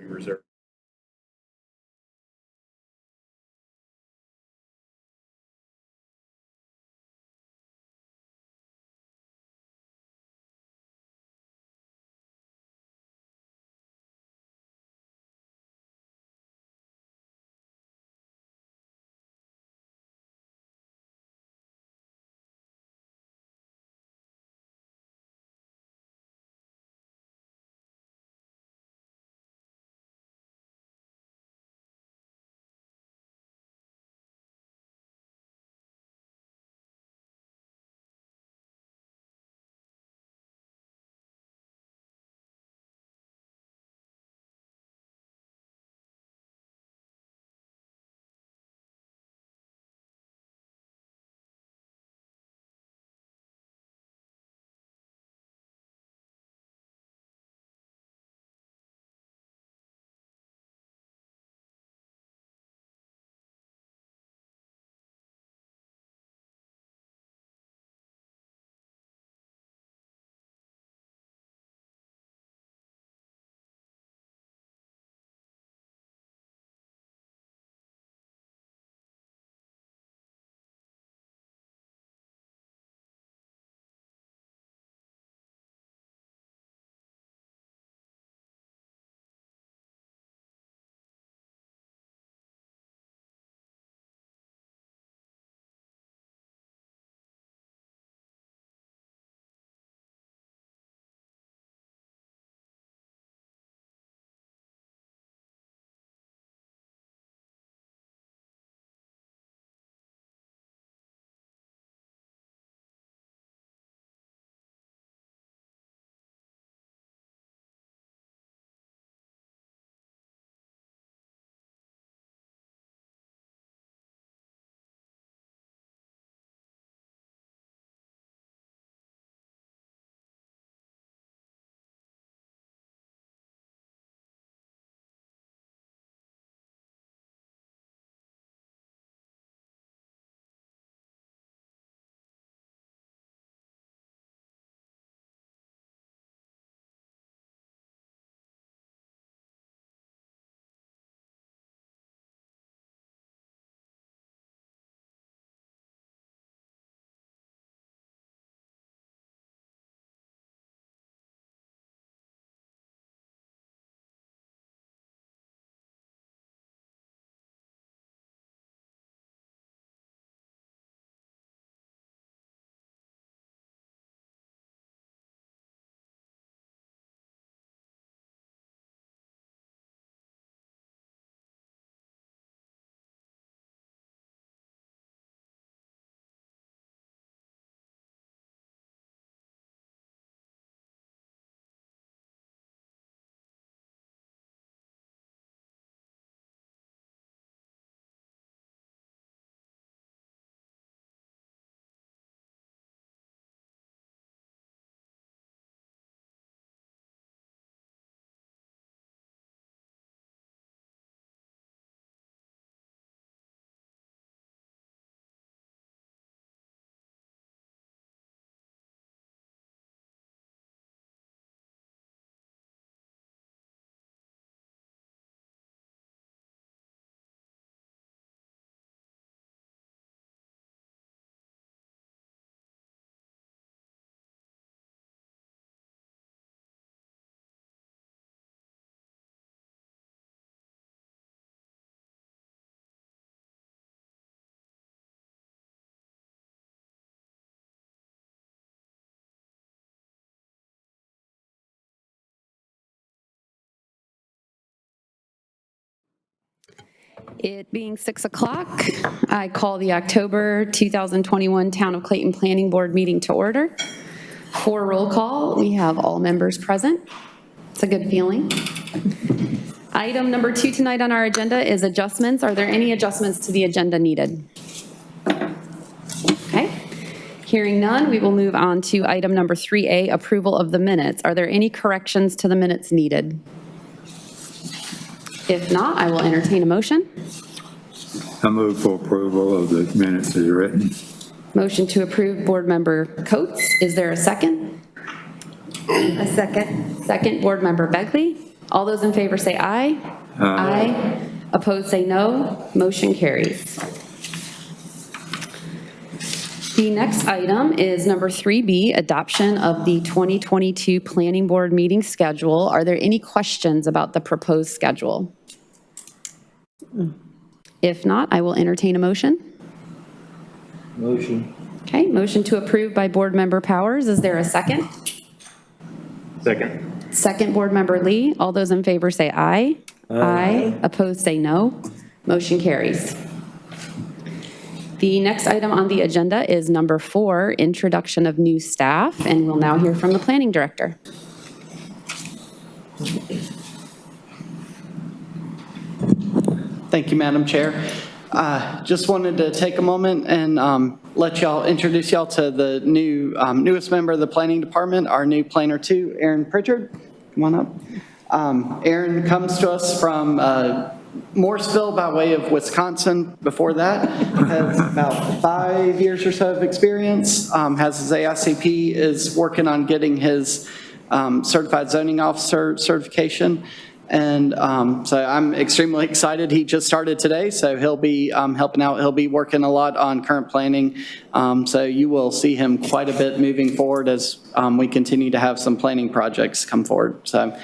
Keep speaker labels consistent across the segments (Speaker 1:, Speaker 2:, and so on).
Speaker 1: we reserve.
Speaker 2: It being 6 o'clock, I call the October 2021 Town of Clayton Planning Board meeting to order. For roll call, we have all members present. It's a good feeling. Item number 2 tonight on our agenda is adjustments. Are there any adjustments to the agenda needed? Okay. Hearing none, we will move on to item number 3A, approval of the minutes. Are there any corrections to the minutes needed? If not, I will entertain a motion.
Speaker 3: I move for approval of the minutes as written.
Speaker 2: Motion to approve Board Member Coates. Is there a second?
Speaker 4: A second.
Speaker 2: Second, Board Member Begley. All those in favor say aye. Aye. Opposed say no. Motion carries. The next item is number 3B, adoption of the 2022 Planning Board meeting schedule. Are there any questions about the proposed schedule? If not, I will entertain a motion.
Speaker 1: Motion.
Speaker 2: Okay, motion to approve by Board Member Powers. Is there a second?
Speaker 1: Second.
Speaker 2: Second, Board Member Lee. All those in favor say aye. Aye. Opposed say no. Motion carries. The next item on the agenda is number 4, introduction of new staff, and we'll now hear from the Planning Director.
Speaker 4: Thank you, Madam Chair. Just wanted to take a moment and introduce y'all to the newest member of the Planning Department, our new Planner 2, Aaron Pritchard. Come on up. Aaron comes to us from Morrisville by way of Wisconsin. Before that, has about 5 years or so of experience, has his AICP, is working on getting his Certified Zoning Officer certification. And so I'm extremely excited. He just started today, so he'll be helping out. He'll be working a lot on current planning. So you will see him quite a bit moving forward as we continue to have some planning projects come forward. So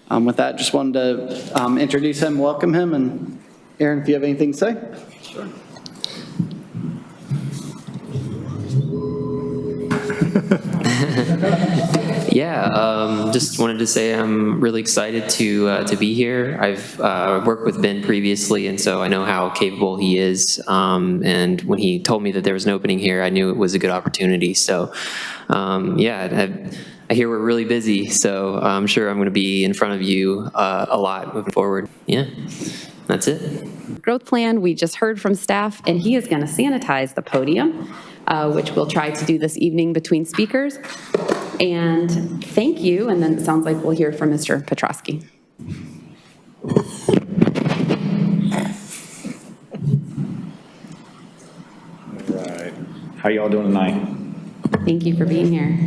Speaker 4: with that, just wanted to introduce him, welcome him, and Aaron, if you have anything to say. Sure.
Speaker 5: Yeah, just wanted to say I'm really excited to be here. I've worked with Ben previously, and so I know how capable he is. And when he told me that there was an opening here, I knew it was a good opportunity. So, yeah, I hear we're really busy, so I'm sure I'm going to be in front of you a lot moving forward. Yeah, that's it.
Speaker 2: Growth plan, we just heard from staff, and he is going to sanitize the podium, which we'll try to do this evening between speakers. And thank you, and then it sounds like we'll hear from Mr. Petrosky.
Speaker 1: All right. How y'all doing tonight?
Speaker 2: Thank you for being here.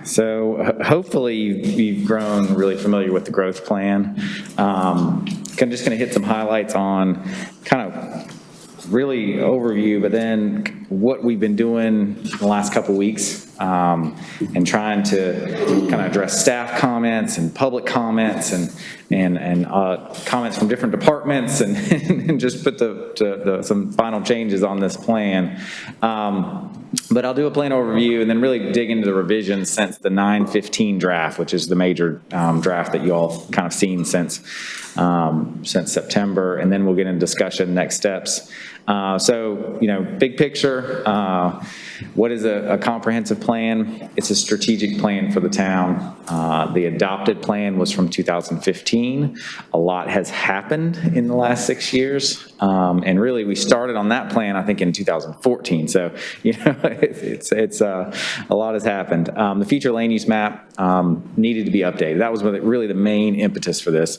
Speaker 1: So hopefully you've grown really familiar with the growth plan. I'm just going to hit some highlights on kind of really overview, but then what we've been doing the last couple weeks and trying to kind of address staff comments and public comments and comments from different departments and just put some final changes on this plan. But I'll do a plan overview and then really dig into the revisions since the 9/15 draft, which is the major draft that you all kind of seen since September, and then we'll get into discussion, next steps. So, big picture, what is a comprehensive plan? It's a strategic plan for the town. The adopted plan was from 2015. A lot has happened in the last 6 years. And really, we started on that plan, I think, in 2014. So, it's a lot has happened. The future land use map needed to be updated. That was really the main impetus for this.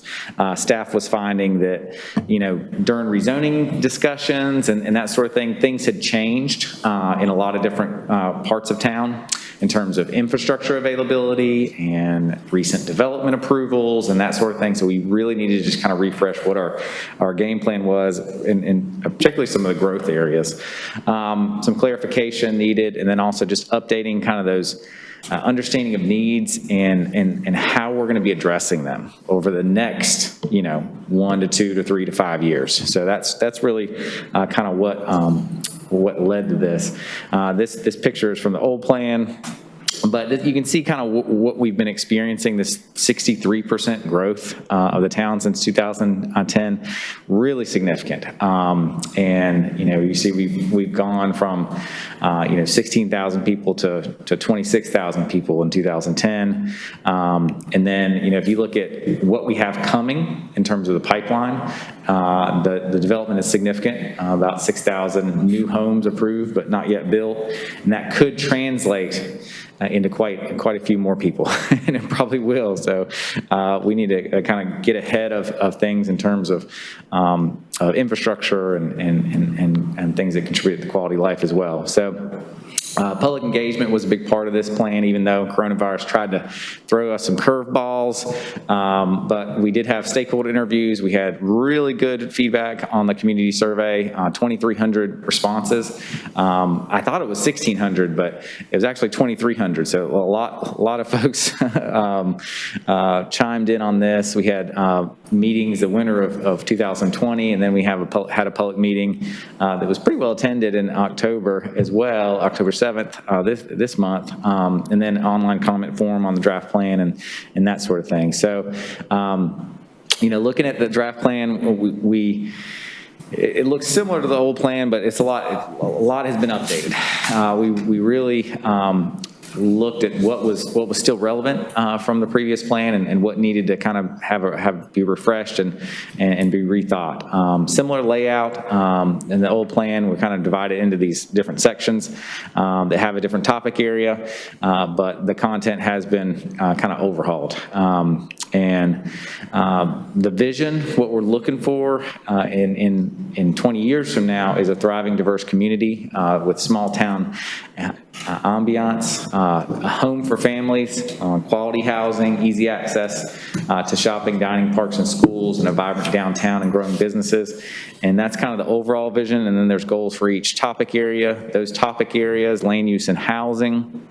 Speaker 1: Staff was finding that, during rezoning discussions and that sort of thing, things had changed in a lot of different parts of town in terms of infrastructure availability and recent development approvals and that sort of thing. So we really needed to just kind of refresh what our game plan was, in particularly some of the growth areas. Some clarification needed, and then also just updating kind of those understanding of needs and how we're going to be addressing them over the next 1 to 2 to 3 to 5 years. So that's really kind of what led to this. This picture is from the old plan, but you can see kind of what we've been experiencing, this 63% growth of the town since 2010, really significant. And, you see we've gone from, 16,000 people to 26,000 people in 2010. And then, if you look at what we have coming in terms of the pipeline, the development is significant, about 6,000 new homes approved, but not yet built. And that could translate into quite a few more people, and it probably will. So we need to kind of get ahead of things in terms of infrastructure and things that contribute to quality of life as well. So Public engagement was a big part of this plan, even though coronavirus tried to throw us some curveballs. But we did have stakeholder interviews. We had really good feedback on the community survey, 2,300 responses. I thought it was 1,600, but it was actually 2,300. So a lot of folks chimed in on this. We had meetings the winter of 2020, and then we had a public meeting that was pretty well attended in October as well, October 7th this month, and then online comment form on the draft plan and that sort of thing. So, looking at the draft plan, it looks similar to the old plan, but it's a lot has been updated. We really looked at what was still relevant from the previous plan and what needed to kind of be refreshed and be rethought. Similar layout in the old plan. We're kind of divided into these different sections that have a different topic area, but the content has been kind of overhauled. And the vision, what we're looking for in 20 years from now, is a thriving, diverse community with small town ambiance, a home for families, quality housing, easy access to shopping, dining, parks, and schools, and a vibrant downtown and growing businesses. And that's kind of the overall vision. And then there's goals for each topic area. Those topic areas: land use and housing,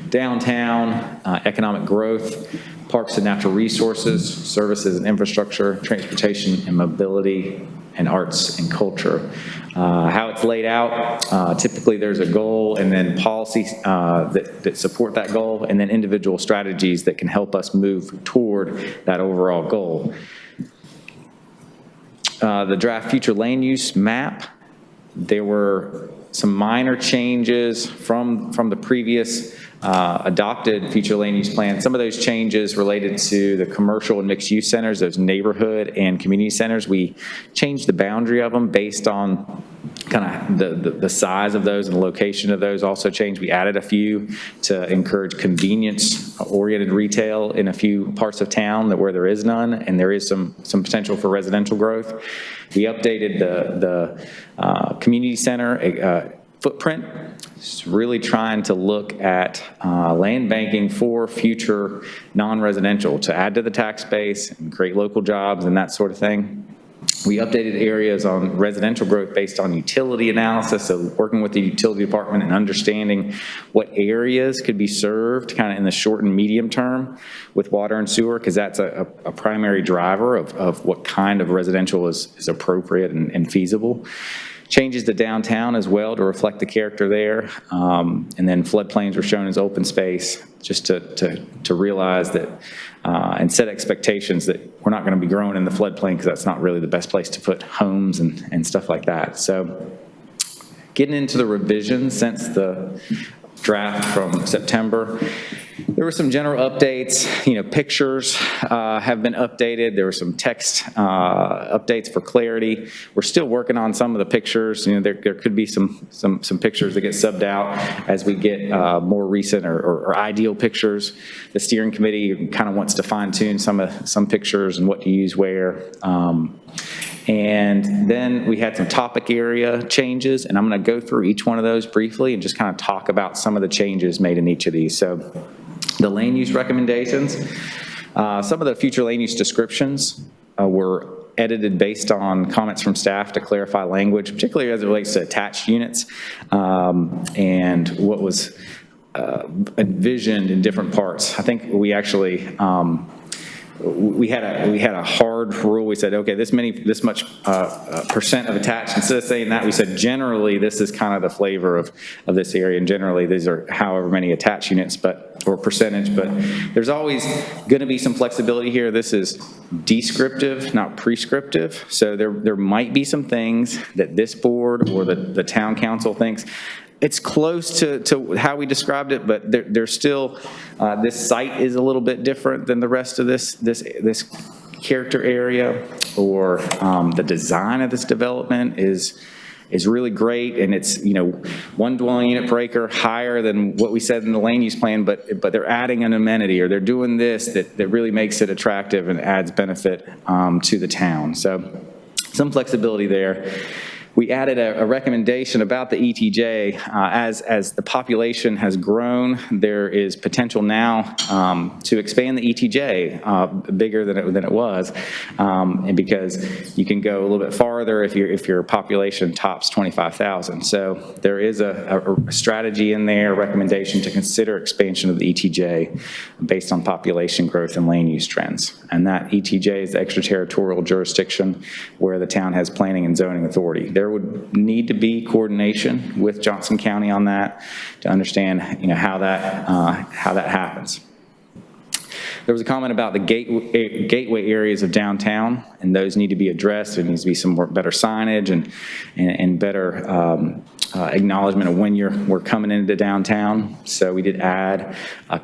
Speaker 1: downtown, economic growth, parks and natural resources, services and infrastructure, transportation and mobility, and arts and culture. How it's laid out, typically there's a goal and then policies that support that goal, and then individual strategies that can help us move toward that overall goal. The draft future land use map, there were some minor changes from the previous adopted future land use plan. Some of those changes related to the commercial and mixed use centers, those neighborhood and community centers. We changed the boundary of them based on kind of the size of those and the location of those also changed. We added a few to encourage convenience-oriented retail in a few parts of town where there is none, and there is some potential for residential growth. We updated the community center footprint. It's really trying to look at land banking for future non-residential to add to the tax base and create local jobs and that sort of thing. We updated areas on residential growth based on utility analysis, so working with the utility department and understanding what areas could be served kind of in the short and medium term with water and sewer, because that's a primary driver of what kind of residential is appropriate and feasible. Changes to downtown as well to reflect the character there. And then floodplains were shown as open space, just to realize that and set expectations that we're not going to be growing in the floodplain, because that's not really the best place to put homes and stuff like that. So getting into the revisions since the draft from September, there were some general updates. Pictures have been updated. There were some text updates for clarity. We're still working on some of the pictures. There could be some pictures that get subbed out as we get more recent or ideal pictures. The steering committee kind of wants to fine tune some pictures and what to use where. And then we had some topic area changes, and I'm going to go through each one of those briefly and just kind of talk about some of the changes made in each of these. So the land use recommendations, some of the future land use descriptions were edited based on comments from staff to clarify language, particularly as it relates to attached units and what was envisioned in different parts. I think we actually we had a hard rule. We said, okay, this much percent of attached. Instead of saying that, we said generally this is kind of the flavor of this area, and generally these are however many attached units, or percentage. But there's always going to be some flexibility here. This is descriptive, not prescriptive. So there might be some things that this board or the town council thinks it's close to how we described it, but there's still, this site is a little bit different than the rest of this character area, or the design of this development is really great, and it's, one dwelling unit per acre higher than what we said in the land use plan, but they're adding an amenity, or they're doing this that really makes it attractive and adds benefit to the town. So some flexibility there. we added a recommendation about the ETJ. As the population has grown, there is potential now to expand the ETJ bigger than it was, and because you can go a little bit farther if your population tops 25,000. So there is a strategy in there, a recommendation to consider expansion of the ETJ based on population growth and land use trends. And that ETJ is the extraterritorial jurisdiction where the town has planning and zoning authority. There would need to be coordination with Johnson County on that to understand, how that happens. There was a comment about the gateway areas of downtown, and those need to be addressed. There needs to be some better signage and better acknowledgement of when we're coming into downtown. So we did add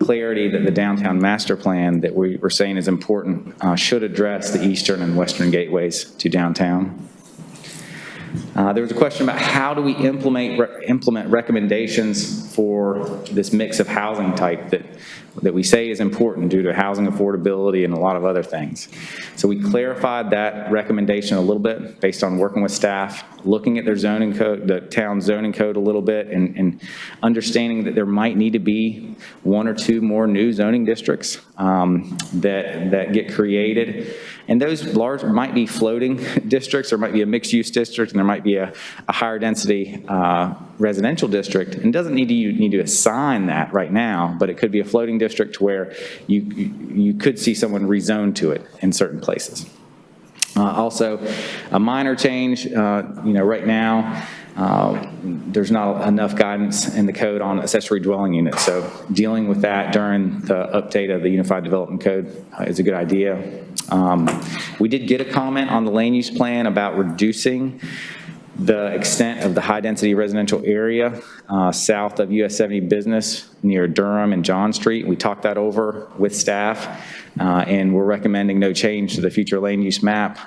Speaker 1: clarity that the downtown master plan that we were saying is important should address the eastern and western gateways to downtown. There was a question about how do we implement recommendations for this mix of housing type that we say is important due to housing affordability and a lot of other things. So we clarified that recommendation a little bit based on working with staff, looking at their zoning code, the town zoning code a little bit, and understanding that there might need to be 1 or 2 more new zoning districts that get created. And those large might be floating districts, there might be a mixed-use district, and there might be a higher density residential district. And doesn't need to assign that right now, but it could be a floating district where you could see someone rezone to it in certain places. Also, a minor change, right now, there's not enough guidance in the code on accessory dwelling units. So dealing with that during the update of the Unified Development Code is a good idea. We did get a comment on the land use plan about reducing the extent of the high-density residential area south of US 70 Business near Durham and John Street. We talked that over with staff, and we're recommending no change to the future land use map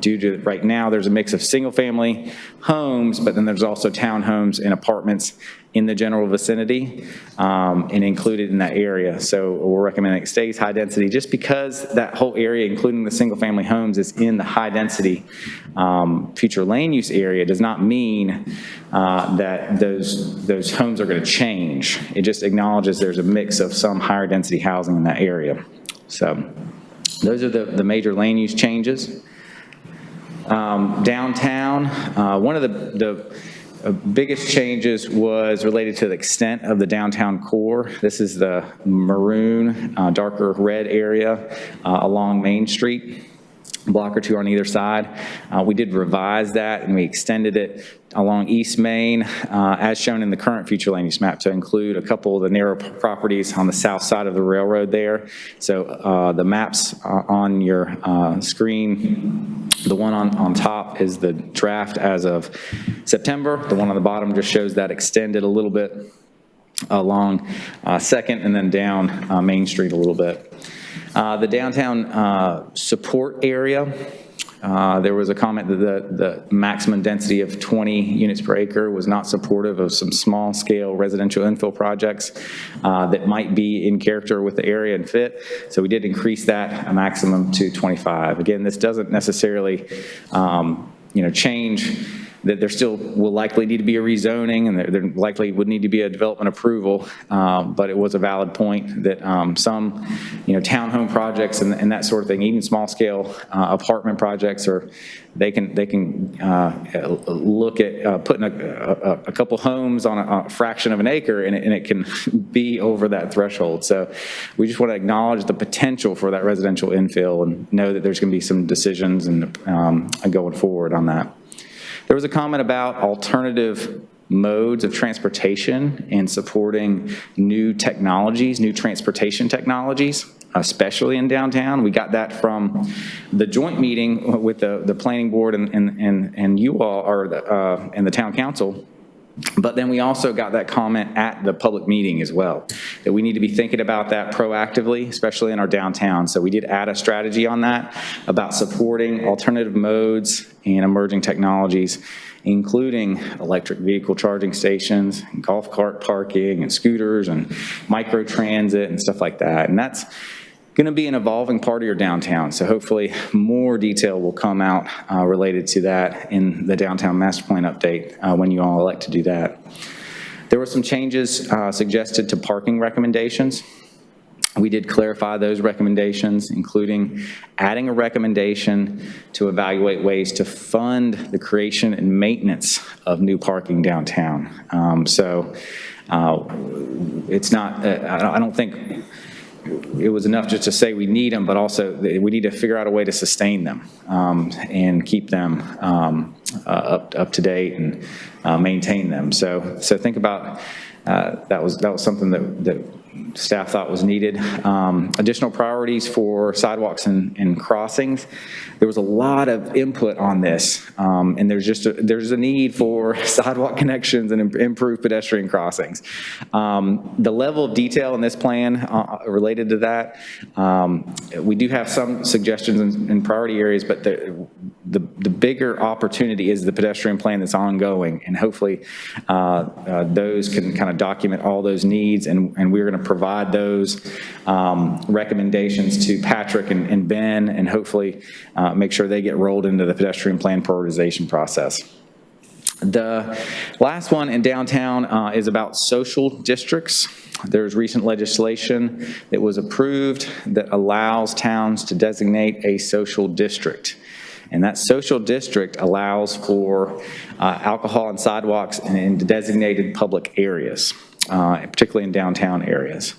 Speaker 1: due to right now there's a mix of single-family homes, but then there's also townhomes and apartments in the general vicinity and included in that area. So we're recommending it stays high density just because that whole area, including the single family homes, is in the high density future land use area does not mean that those homes are going to change. It just acknowledges there's a mix of some higher density housing in that area. So those are the major land use changes. Downtown, one of the biggest changes was related to the extent of the downtown core. This is the maroon, darker red area along Main Street, a block or 2 on either side. We did revise that and we extended it along East Main as shown in the current future land use map to include a couple of the narrow properties on the south side of the railroad there. So the maps on your screen, the one on top is the draft as of September. The one on the bottom just shows that extended a little bit along 2nd and then down Main Street a little bit. The downtown support area, there was a comment that the maximum density of 20 units per acre was not supportive of some small scale residential infill projects that might be in character with the area and fit. So we did increase that a maximum to 25. Again, this doesn't necessarily change that there still will likely need to be a rezoning and there likely would need to be a development approval, but it was a valid point that some, townhome projects and that sort of thing, even small scale apartment projects, or they can look at putting a couple homes on a fraction of an acre and it can be over that threshold. So we just want to acknowledge the potential for that residential infill and know that there's going to be some decisions and going forward on that. There was a comment about alternative modes of transportation and supporting new technologies, new transportation technologies, especially in downtown. We got that from the joint meeting with the planning board and you all, and the town council. But then we also got that comment at the public meeting as well, that we need to be thinking about that proactively, especially in our downtown. So we did add a strategy on that about supporting alternative modes and emerging technologies, including electric vehicle charging stations, and golf cart parking, and scooters, and micro transit, and stuff like that. And that's going to be an evolving part of your downtown, so hopefully more detail will come out related to that in the downtown master plan update when you all elect to do that. There were some changes suggested to parking recommendations. We did clarify those recommendations, including adding a recommendation to evaluate ways to fund the creation and maintenance of new parking downtown. It's not, I don't think it was enough just to say we need them, but also we need to figure out a way to sustain them and keep them up to date and maintain them. So think about that was something that staff thought was needed. Additional priorities for sidewalks and crossings. There was a lot of input on this, and there's a need for sidewalk connections and improved pedestrian crossings. The level of detail in this plan related to that, we do have some suggestions in priority areas, but the bigger opportunity is the pedestrian plan that's ongoing, and hopefully those can kind of document all those needs, and we're going to provide those recommendations to Patrick and Ben, and hopefully make sure they get rolled into the pedestrian plan prioritization process. The last one in downtown is about social districts. There's recent legislation that was approved that allows towns to designate a social district. And that social district allows for alcohol on sidewalks in designated public areas, particularly in downtown areas.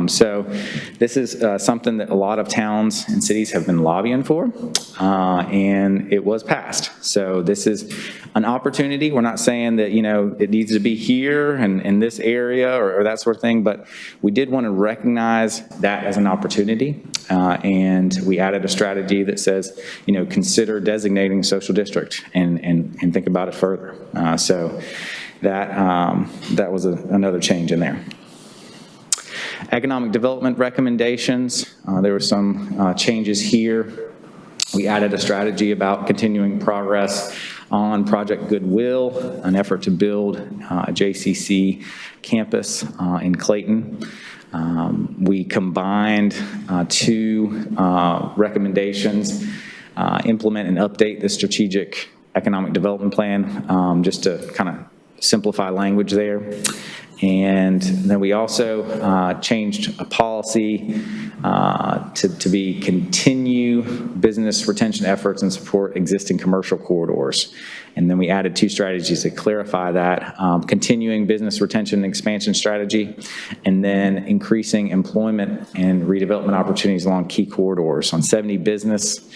Speaker 1: So this is something that a lot of towns and cities have been lobbying for, and it was passed. So this is an opportunity. We're not saying that, it needs to be here and in this area or that sort of thing, but we did want to recognize that as an opportunity, and we added a strategy that says, consider designating a social district and think about it further. So that was another change in there. Economic development recommendations. There were some changes here. We added a strategy about continuing progress on Project Goodwill, an effort to build a JCC campus in Clayton. We combined two recommendations, implement and update the strategic economic development plan, just to kind of simplify language there. And then we also changed a policy to be continue business retention efforts and support existing commercial corridors. And then we added two strategies to clarify that, continuing business retention and expansion strategy, and then increasing employment and redevelopment opportunities along key corridors on 70 business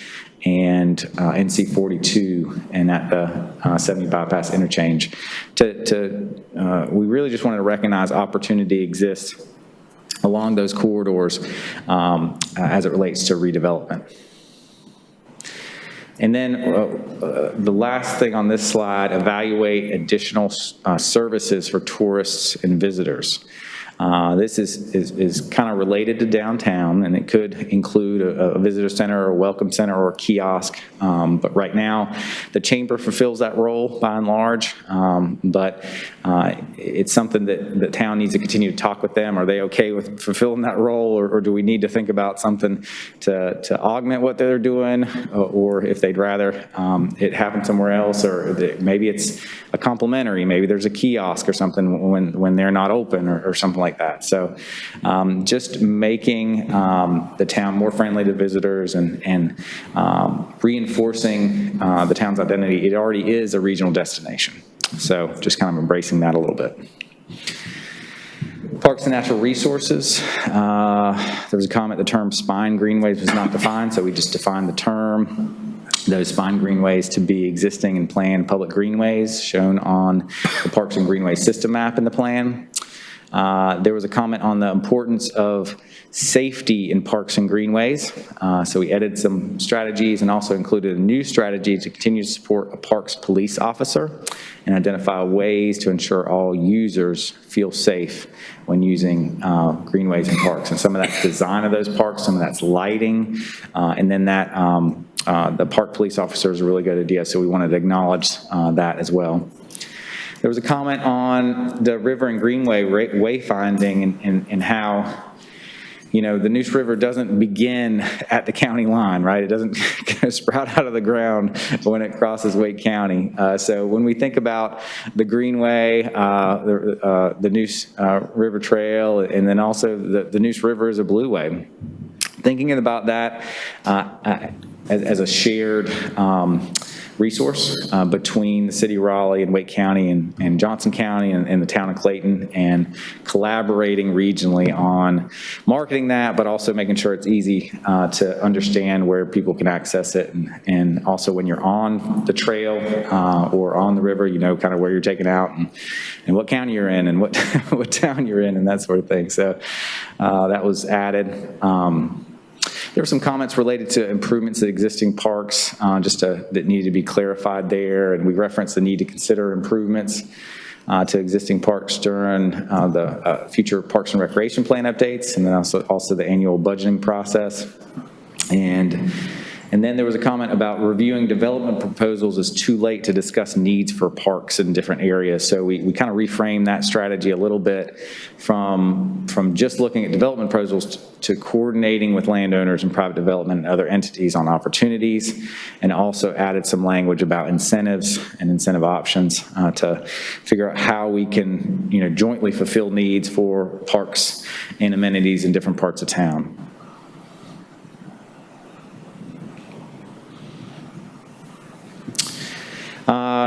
Speaker 1: and NC 42 and at the 70 bypass interchange. We really just wanted to recognize opportunity exists along those corridors as it relates to redevelopment. And then the last thing on this slide, evaluate additional services for tourists and visitors. This is kind of related to downtown, and it could include a visitor center or a welcome center or a kiosk. But right now, the chamber fulfills that role by and large. But it's something that the town needs to continue to talk with them. Are they okay with fulfilling that role, or do we need to think about something to augment what they're doing, or if they'd rather it happen somewhere else, or maybe it's a complementary. Maybe there's a kiosk or something when they're not open or something like that. So just making the town more friendly to visitors and reinforcing the town's identity. It already is a regional destination. So just kind of embracing that a little bit. Parks and natural resources. There was a comment the term spine greenways was not defined, so we just defined the term. Those spine greenways to be existing and planned public greenways shown on the Parks and Greenway System Map in the plan. There was a comment on the importance of safety in parks and greenways. So we edited some strategies and also included a new strategy to continue to support a parks police officer and identify ways to ensure all users feel safe when using greenways and parks. And some of that's design of those parks, some of that's lighting, and then that the park police officer is a really good idea, so we wanted to acknowledge that as well. There was a comment on the river and greenway wayfinding and how the Neuse River doesn't begin at the county line, right? It doesn't sprout out of the ground when it crosses Wake County. So when we think about the Greenway, the Neuse River Trail, and then also the Neuse River is a blueway, thinking about that as a shared resource between the city of Raleigh and Wake County and Johnson County and the town of Clayton, and collaborating regionally on marketing that, but also making sure it's easy to understand where people can access it. And also when you're on the trail or on the river, kind of where you're taking out and what county you're in and what, what town you're in and that sort of thing. So that was added. There were some comments related to improvements at existing parks, that needed to be clarified there, and we referenced the need to consider improvements to existing parks during the future Parks and Recreation Plan updates, and then also the annual budgeting process. And then there was a comment about reviewing development proposals is too late to discuss needs for parks in different areas. So we kind of reframed that strategy a little bit from just looking at development proposals to coordinating with landowners and private development and other entities on opportunities, and also added some language about incentives and incentive options to figure out how we can jointly fulfill needs for parks and amenities in different parts of town.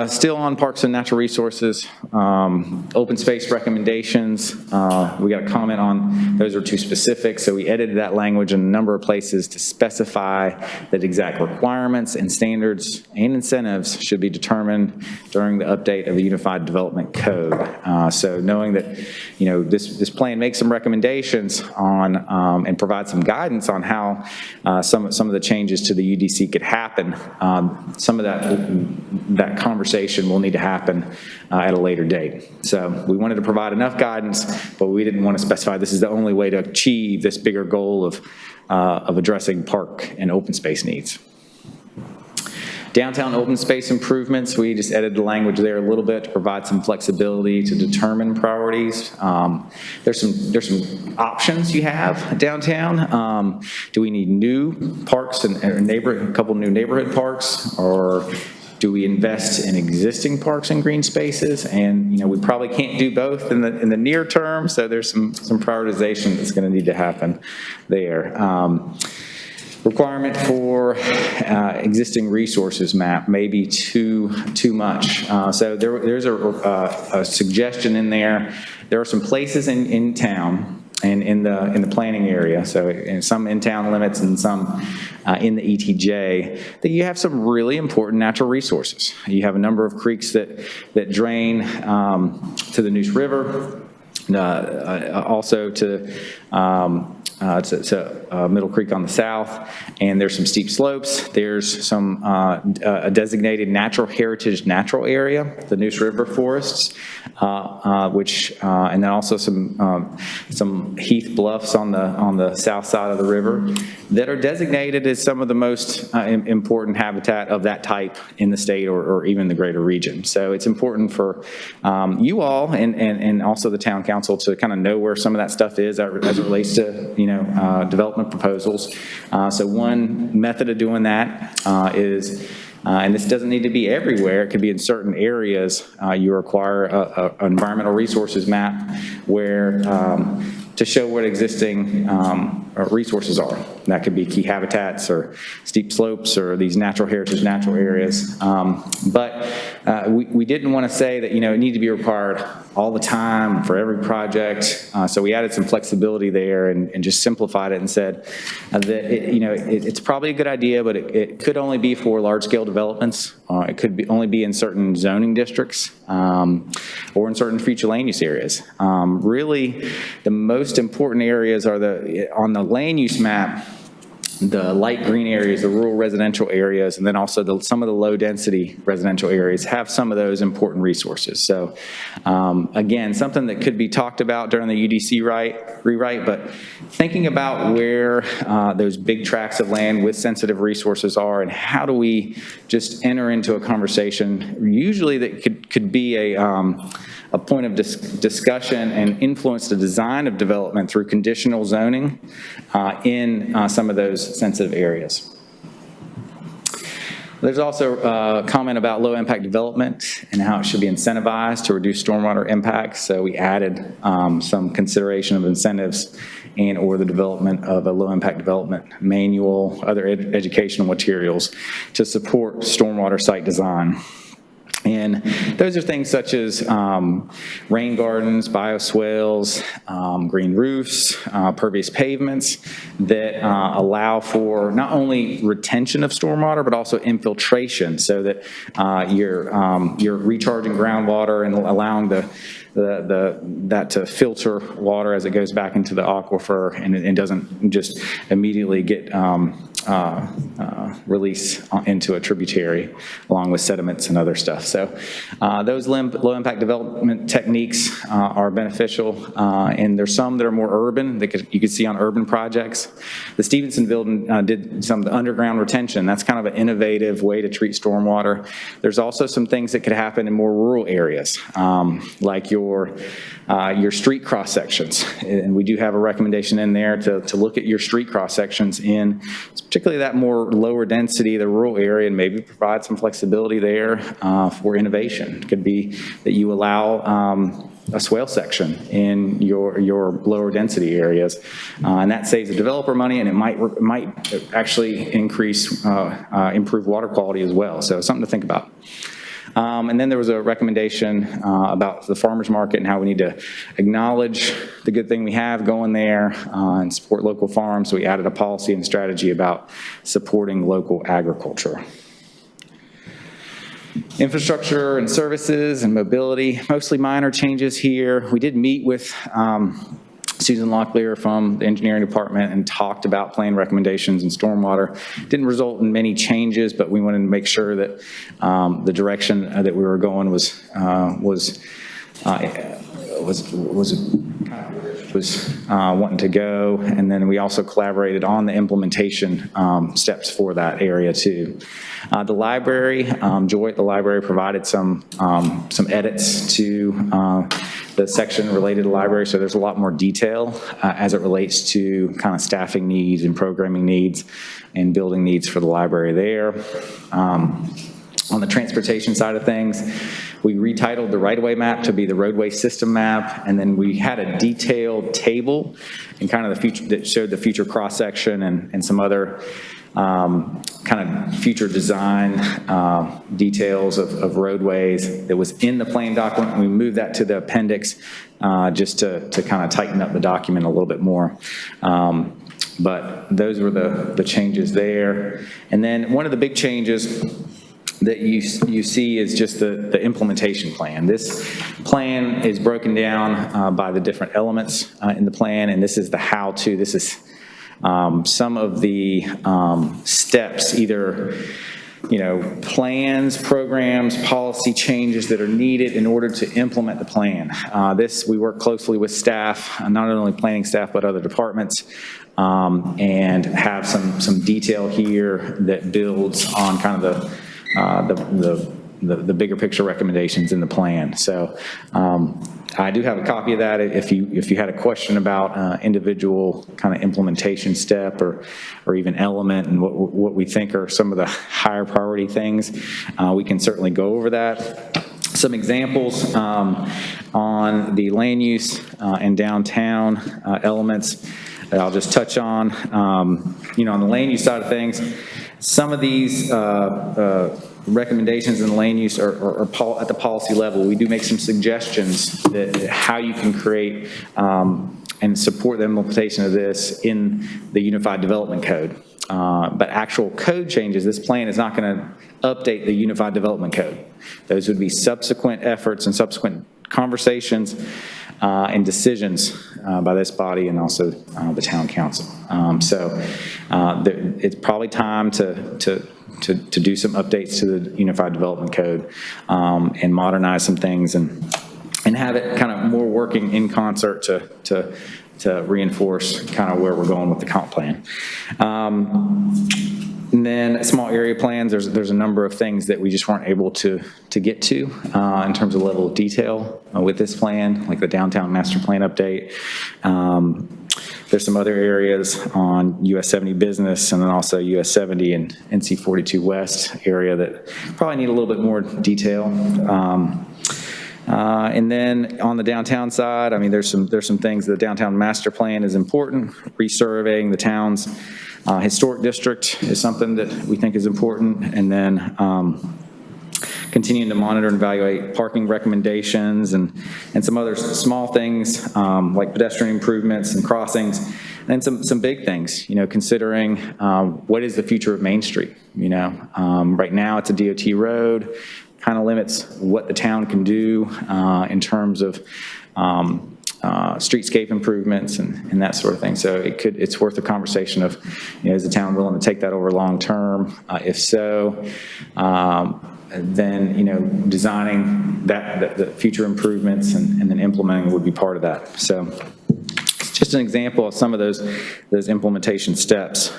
Speaker 1: Still on parks and natural resources, open space recommendations. We got a comment on those are too specific, so we edited that language in a number of places to specify that exact requirements and standards and incentives should be determined during the update of the Unified Development Code. So knowing that this plan makes some recommendations on and provides some guidance on how some of the changes to the UDC could happen. Some of that conversation will need to happen at a later date. So we wanted to provide enough guidance, but we didn't want to specify this is the only way to achieve this bigger goal of addressing park and open space needs. Downtown open space improvements, we just edited the language there a little bit to provide some flexibility to determine priorities. There's some options you have downtown. Do we need new parks and a couple new neighborhood parks, or do we invest in existing parks and green spaces? And we probably can't do both in the near term, so there's some prioritization that's going to need to happen there. Requirement for existing resources map may be too much. So there's a suggestion in there. There are some places in town and in the planning area, so in some in-town limits and some in the ETJ, that you have some really important natural resources. You have a number of creeks that drain to the Neuse River, also to Middle Creek on the south, and there's some steep slopes. There's some a designated natural heritage natural area, the Neuse River forests, which and then also some heath bluffs on the south side of the river that are designated as some of the most important habitat of that type in the state or even the greater region. So it's important for you all and also the town council to kind of know where some of that stuff is as it relates to development proposals. So one method of doing that is, and this doesn't need to be everywhere, it could be in certain areas, you require an environmental resources map where to show what existing resources are. That could be key habitats or steep slopes or these natural heritage natural areas. But we didn't want to say that it needed to be required all the time for every project. So we added some flexibility there and just simplified it and said that it's probably a good idea, but it could only be for large scale developments. It could only be in certain zoning districts or in certain future land use areas. Really, the most important areas are on the land use map, the light green areas, the rural residential areas, and then also some of the low density residential areas have some of those important resources. So again, something that could be talked about during the UDC rewrite, but thinking about where those big tracts of land with sensitive resources are and how do we just enter into a conversation, usually that could be a a point of discussion and influence the design of development through conditional zoning in some of those sensitive areas. There's also a comment about low-impact development and how it should be incentivized to reduce stormwater impacts. So we added some consideration of incentives and or the development of a low-impact development manual, other educational materials to support stormwater site design. And those are things such as rain gardens, bioswales, green roofs, pervious pavements that allow for not only retention of stormwater, but also infiltration so that you're recharging groundwater and allowing that to filter water as it goes back into the aquifer and it doesn't just immediately get released into a tributary along with sediments and other stuff. So those low-impact development techniques are beneficial, and there's some that are more urban that you could see on urban projects. The Stevenson building did some of the underground retention. That's kind of an innovative way to treat stormwater. There's also some things that could happen in more rural areas, like your street cross sections, and we do have a recommendation in there to look at your street cross sections in particularly that more lower density, the rural area, and maybe provide some flexibility there for innovation. It could be that you allow a swale section in your lower density areas, and that saves the developer money, and it might actually improve water quality as well. So something to think about. And then there was a recommendation about the farmers market and how we need to acknowledge the good thing we have going there and support local farms. So we added a policy and strategy about supporting local agriculture. Infrastructure and services and mobility, mostly minor changes here. We did meet with Susan Locklear from the engineering department and talked about plan recommendations and stormwater. Didn't result in many changes, but we wanted to make sure that the direction that we were going was wanting to go. And then we also collaborated on the implementation steps for that area too. The library, Joy at the library provided some edits to the section related to library, so there's a lot more detail as it relates to kind of staffing needs and programming needs and building needs for the library there. On the transportation side of things, we retitled the right-of-way map to be the Roadway System Map, and then we had a detailed table and kind of the future that showed the future cross-section and some other kind of future design details of roadways that was in the plan document. We moved that to the appendix just to kind of tighten up the document a little bit more. But those were the changes there. And then one of the big changes that you see is just the implementation plan. This plan is broken down by the different elements in the plan, and this is the how-to. This is some of the steps, either plans, programs, policy changes that are needed in order to implement the plan. We work closely with staff, not only planning staff, but other departments, and have some detail here that builds on kind of the bigger picture recommendations in the plan. So I do have a copy of that. If you had a question about individual kind of implementation step or even element and what we think are some of the higher priority things, we can certainly go over that. Some examples on the land use and downtown elements that I'll just touch on. On the land use side of things, some of these recommendations in the land use are at the policy level. We do make some suggestions that how you can create and support the implementation of this in the Unified Development Code. But actual code changes, this plan is not going to update the Unified Development Code. Those would be subsequent efforts and subsequent conversations and decisions by this body and also the town council. So it's probably time to do some updates to the Unified Development Code and modernize some things and have it kind of more working in concert to reinforce kind of where we're going with the comp plan. And then small area plans, there's a number of things that we just weren't able to get to in terms of level of detail with this plan, like the downtown master plan update. There's some other areas on US 70 business and then also US 70 and NC 42 West area that probably need a little bit more detail. And then on the downtown side, I mean, there's some things. The downtown master plan is important. Resurveying the town's historic district is something that we think is important. And then continuing to monitor and evaluate parking recommendations and some other small things like pedestrian improvements and crossings. And then some big things, considering what is the future of Main Street. Right now it's a DOT road. Kind of limits what the town can do in terms of streetscape improvements and that sort of thing. So it's worth a conversation of, is the town willing to take that over long term? If so, then designing the future improvements and then implementing would be part of that. So it's just an example of some of those implementation steps.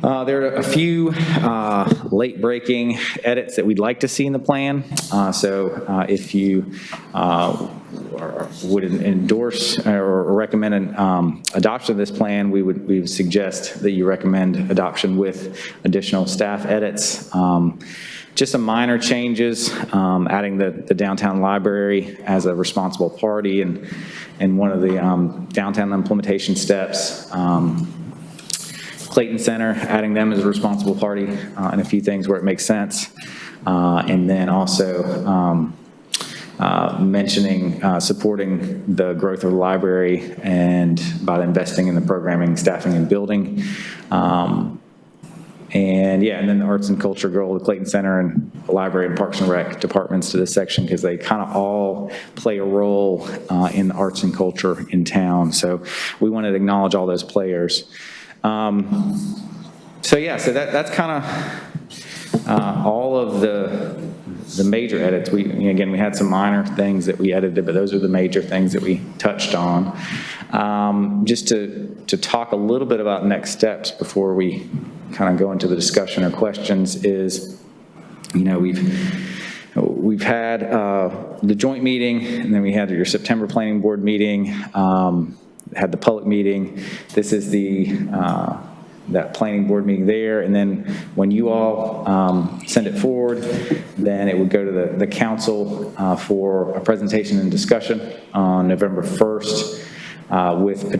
Speaker 1: There are a few late-breaking edits that we'd like to see in the plan. So if you would endorse or recommend an adoption of this plan, we would suggest that you recommend adoption with additional staff edits. Just some minor changes, adding the downtown library as a responsible party and one of the downtown implementation steps. Clayton Center, adding them as a responsible party, and a few things where it makes sense. And then also mentioning supporting the growth of the library and by investing in the programming, staffing, and building. And then the arts and culture goal, the Clayton Center and the library and Parks and Rec departments to this section, because they kind of all play a role in the arts and culture in town. So we wanted to acknowledge all those players. So that's kind of all of the major edits. We had some minor things that we edited, but those are the major things that we touched on. Just to talk a little bit about next steps before we kind of go into the discussion or questions is, we've had the joint meeting, and then we had your September Planning Board meeting, had the public meeting. This is that planning board meeting there, and then when you all send it forward, then it would go to the council for a presentation and discussion on November 1st with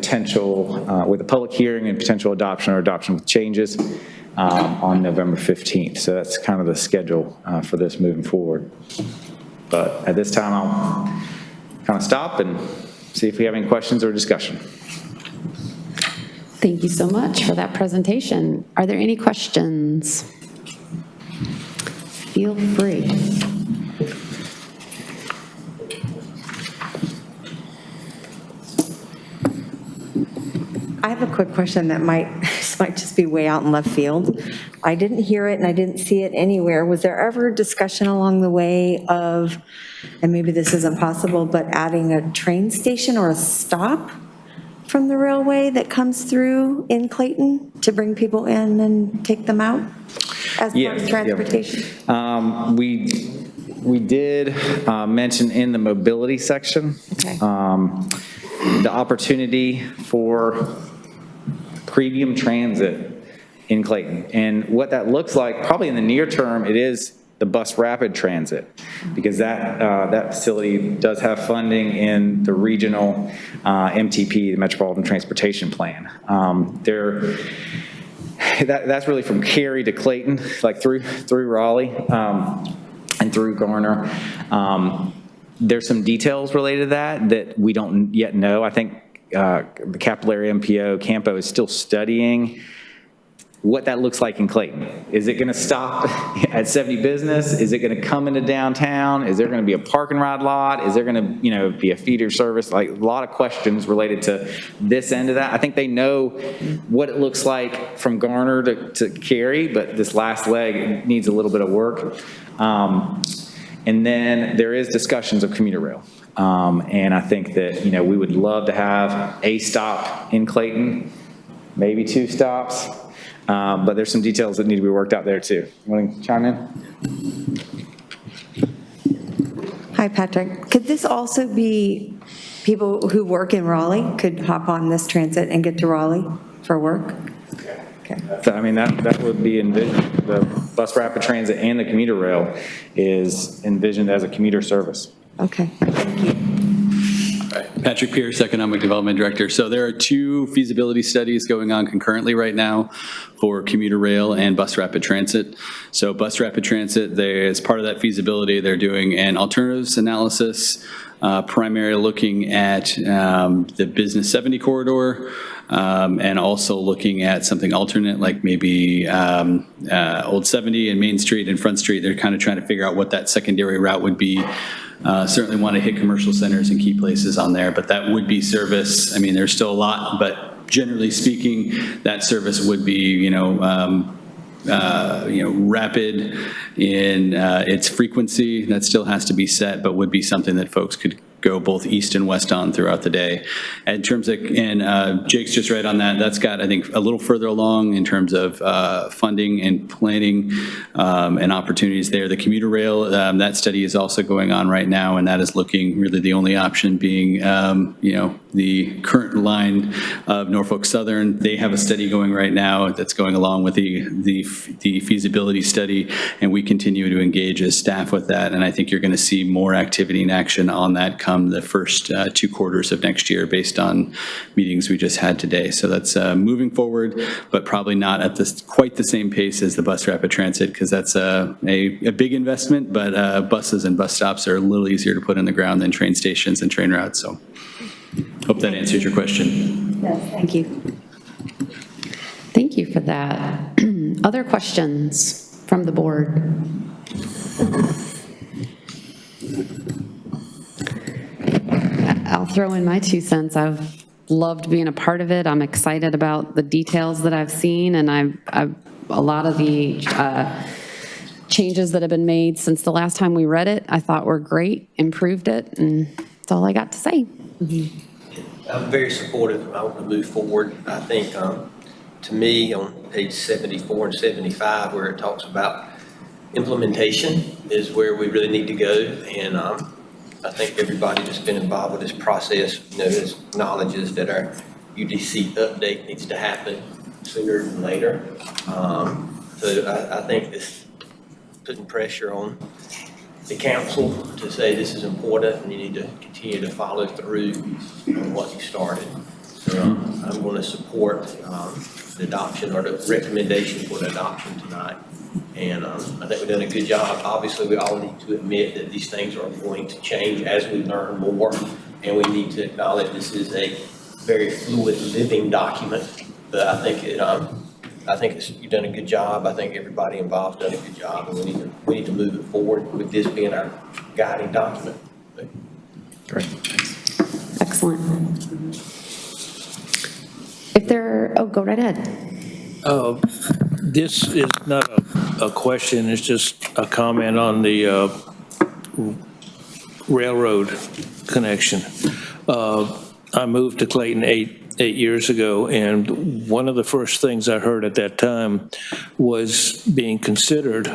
Speaker 1: a public hearing and potential adoption or adoption with changes on November 15th. So that's kind of the schedule for this moving forward. But at this time, I'll kind of stop and see if we have any questions or discussion.
Speaker 2: Thank you so much for that presentation. Are there any questions? Feel free.
Speaker 6: I have a quick question that this might just be way out in left field. I didn't hear it and I didn't see it anywhere. Was there ever discussion along the way of, and maybe this isn't possible, but adding a train station or a stop from the railway that comes through in Clayton to bring people in and take them out as part of transportation?
Speaker 1: Yeah. We did mention in the mobility section the opportunity for premium transit in Clayton. And what that looks like, probably in the near term, it is the bus rapid transit, because that facility does have funding in the regional MTP, the Metropolitan Transportation Plan. That's really from Cary to Clayton, like through Raleigh and through Garner. There's some details related to that we don't yet know. I think the capillary MPO, Campo, is still studying what that looks like in Clayton. Is it gonna stop at 70 Business? Is it gonna come into downtown? Is there gonna be a park and ride lot? Is there gonna be a feeder service? Like, a lot of questions related to this end of that. I think they know what it looks like from Garner to Cary, but this last leg needs a little bit of work. And then there is discussions of commuter rail. And I think that, we would love to have a stop in Clayton, maybe 2 stops. But there's some details that need to be worked out there too. You want to chime in?
Speaker 6: Hi, Patrick. Could this also be people who work in Raleigh could hop on this transit and get to Raleigh for work? Okay.
Speaker 1: I mean, that would be envisioned. The bus rapid transit and the commuter rail is envisioned as a commuter service.
Speaker 6: Okay, thank you.
Speaker 7: Patrick Pierce, Economic Development Director. So there are 2 feasibility studies going on concurrently right now for commuter rail and bus rapid transit. So bus rapid transit, as part of that feasibility, they're doing an alternatives analysis, primarily looking at the Business 70 corridor, and also looking at something alternate, like maybe Old 70 and Main Street and Front Street. They're kind of trying to figure out what that secondary route would be. Certainly want to hit commercial centers and key places on there, but that would be service. I mean, there's still a lot, but generally speaking, that service would be, rapid in its frequency. That still has to be set, but would be something that folks could go both east and west on throughout the day. In terms of, and Jake's just right on that, that's got, I think, a little further along in terms of funding and planning and opportunities there. The commuter rail, that study is also going on right now, and that is looking really the only option being, the current line of Norfolk Southern. They have a study going right now that's going along with the feasibility study, and we continue to engage as staff with that, and I think you're going to see more activity and action on that come the first 2 quarters of next year based on meetings we just had today. So that's moving forward, but probably not at quite the same pace as the bus rapid transit, because that's a big investment, but buses and bus stops are a little easier to put in the ground than train stations and train routes. So hope that answers your question.
Speaker 6: Yes, thank you.
Speaker 2: Thank you for that. Other questions from the board? I'll throw in my 2 cents. I've loved being a part of it. I'm excited about the details that I've seen, and I've a lot of the changes that have been made since the last time we read it, I thought were great, improved it, and that's all I got to say.
Speaker 8: I'm very supportive. I want to move forward. I think, to me, on page 74 and 75, where it talks about implementation is where we really need to go. And I think everybody that's been involved with this process, acknowledges that our UDC update needs to happen sooner than later. So I think this putting pressure on the council to say this is important and you need to continue to follow through on what you started. So I'm going to support the adoption or the recommendation for the adoption tonight. And I think we've done a good job. Obviously, we all need to admit that these things are going to change as we learn more, and we need to acknowledge this is a very fluid, living document. But I think you've done a good job. I think everybody involved done a good job, and we need to move it forward with this being our guiding document.
Speaker 1: Great.
Speaker 2: Excellent. If there, go right ahead.
Speaker 9: This is not a question, it's just a comment on the railroad connection. I moved to Clayton eight years ago, and one of the first things I heard at that time was being considered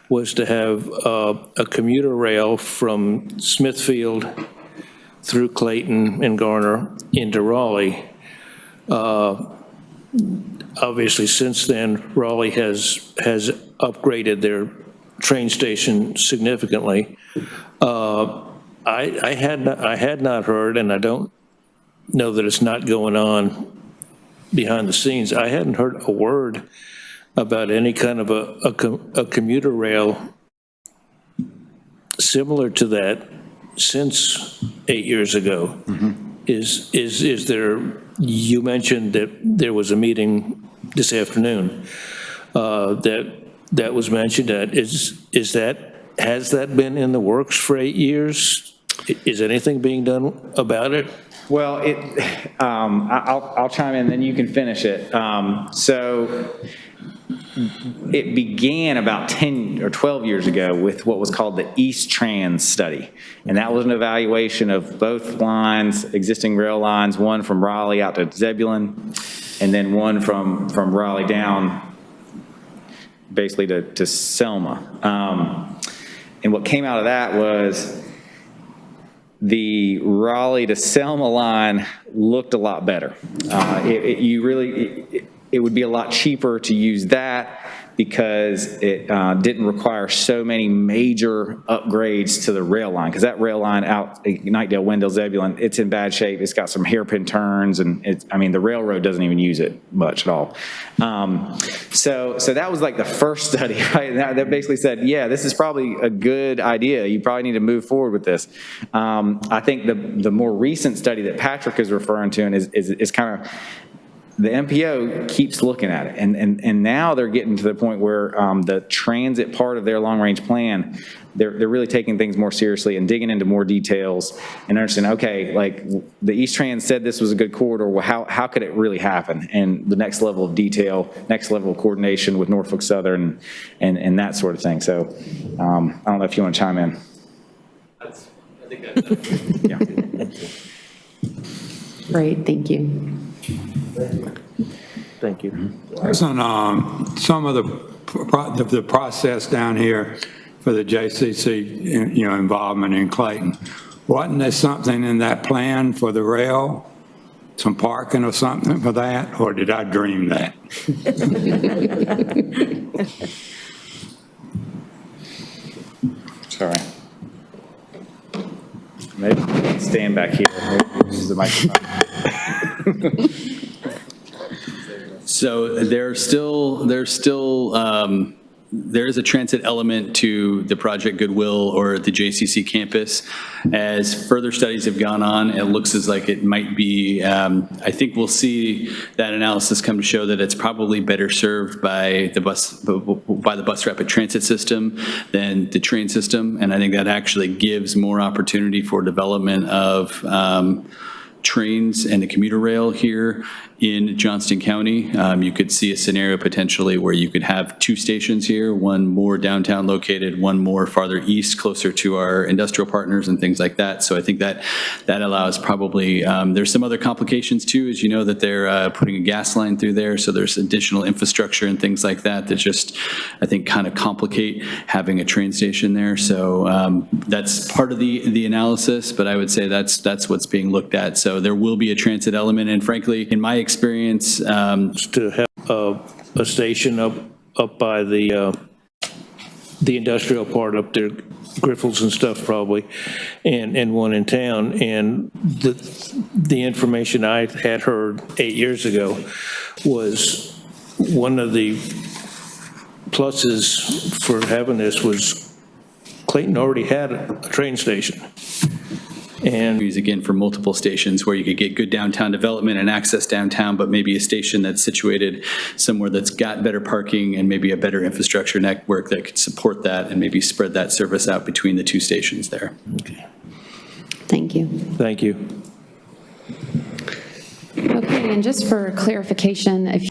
Speaker 9: was to have a commuter rail from Smithfield through Clayton and Garner into Raleigh. Obviously, since then, Raleigh has upgraded their train station significantly. I had not heard, and I don't know that it's not going on behind the scenes. I hadn't heard a word about any kind of a commuter rail similar to that since 8 years ago. Mm-hmm. Is there? You mentioned that there was a meeting this afternoon that was mentioned. Has that been in the works for 8 years? Is anything being done about it?
Speaker 1: Well, I'll chime in, then you can finish it. So it began about 10 or 12 years ago with what was called the East Trans study. And that was an evaluation of both lines, existing rail lines, one from Raleigh out to Zebulon, and then one from Raleigh down, basically to Selma. And what came out of that was the Raleigh to Selma line looked a lot better. It would be a lot cheaper to use that because it didn't require so many major upgrades to the rail line, because that rail line out Knightdale, Wendell, Zebulon, it's in bad shape. It's got some hairpin turns, and the railroad doesn't even use it much at all. So that was like the first study, right? That basically said, yeah, this is probably a good idea. You probably need to move forward with this. I think the more recent study that Patrick is referring to and is kind of, the MPO keeps looking at it, and now they're getting to the point where the transit part of their long-range plan, they're really taking things more seriously and digging into more details and understanding, okay, like the East Trans said this was a good corridor, well, how could it really happen? And the next level of detail, next level of coordination with Norfolk Southern and that sort of thing. So I don't know if you want to chime in.
Speaker 5: I think that's
Speaker 1: Yeah.
Speaker 2: Great, thank you.
Speaker 9: Thank you.
Speaker 3: On some of the process down here for the JCC, involvement in Clayton, wasn't there something in that plan for the rail, some parking or something for that, or did I dream that?
Speaker 1: Sorry. Maybe stand back here. Maybe use the microphone.
Speaker 7: So there is a transit element to the Project Goodwill or the JCC campus. As further studies have gone on, it looks as like it might be, I think we'll see that analysis come to show that it's probably better served by the bus rapid transit system than the train system. And I think that actually gives more opportunity for development of trains and the commuter rail here in Johnston County. You could see a scenario potentially where you could have two stations here, one more downtown located, one more farther east, closer to our industrial partners and things like that. So I think that allows probably, there's some other complications too, as you know, that they're putting a gas line through there. So there's additional infrastructure and things like that that just, I think, kind of complicate having a train station there. So that's part of the analysis, but I would say that's what's being looked at. So there will be a transit element. And frankly, in my experience,
Speaker 9: To have a station up by the industrial part up there, Griffles and stuff probably, and one in town. And the information I had heard 8 years ago was one of the pluses for having this was Clayton already had a train station. And
Speaker 7: again, for multiple stations where you could get good downtown development and access downtown, but maybe a station that's situated somewhere that's got better parking and maybe a better infrastructure network that could support that and maybe spread that service out between the two stations there.
Speaker 9: okay.
Speaker 2: Thank you.
Speaker 9: Thank you.
Speaker 2: Okay, and just for clarification, if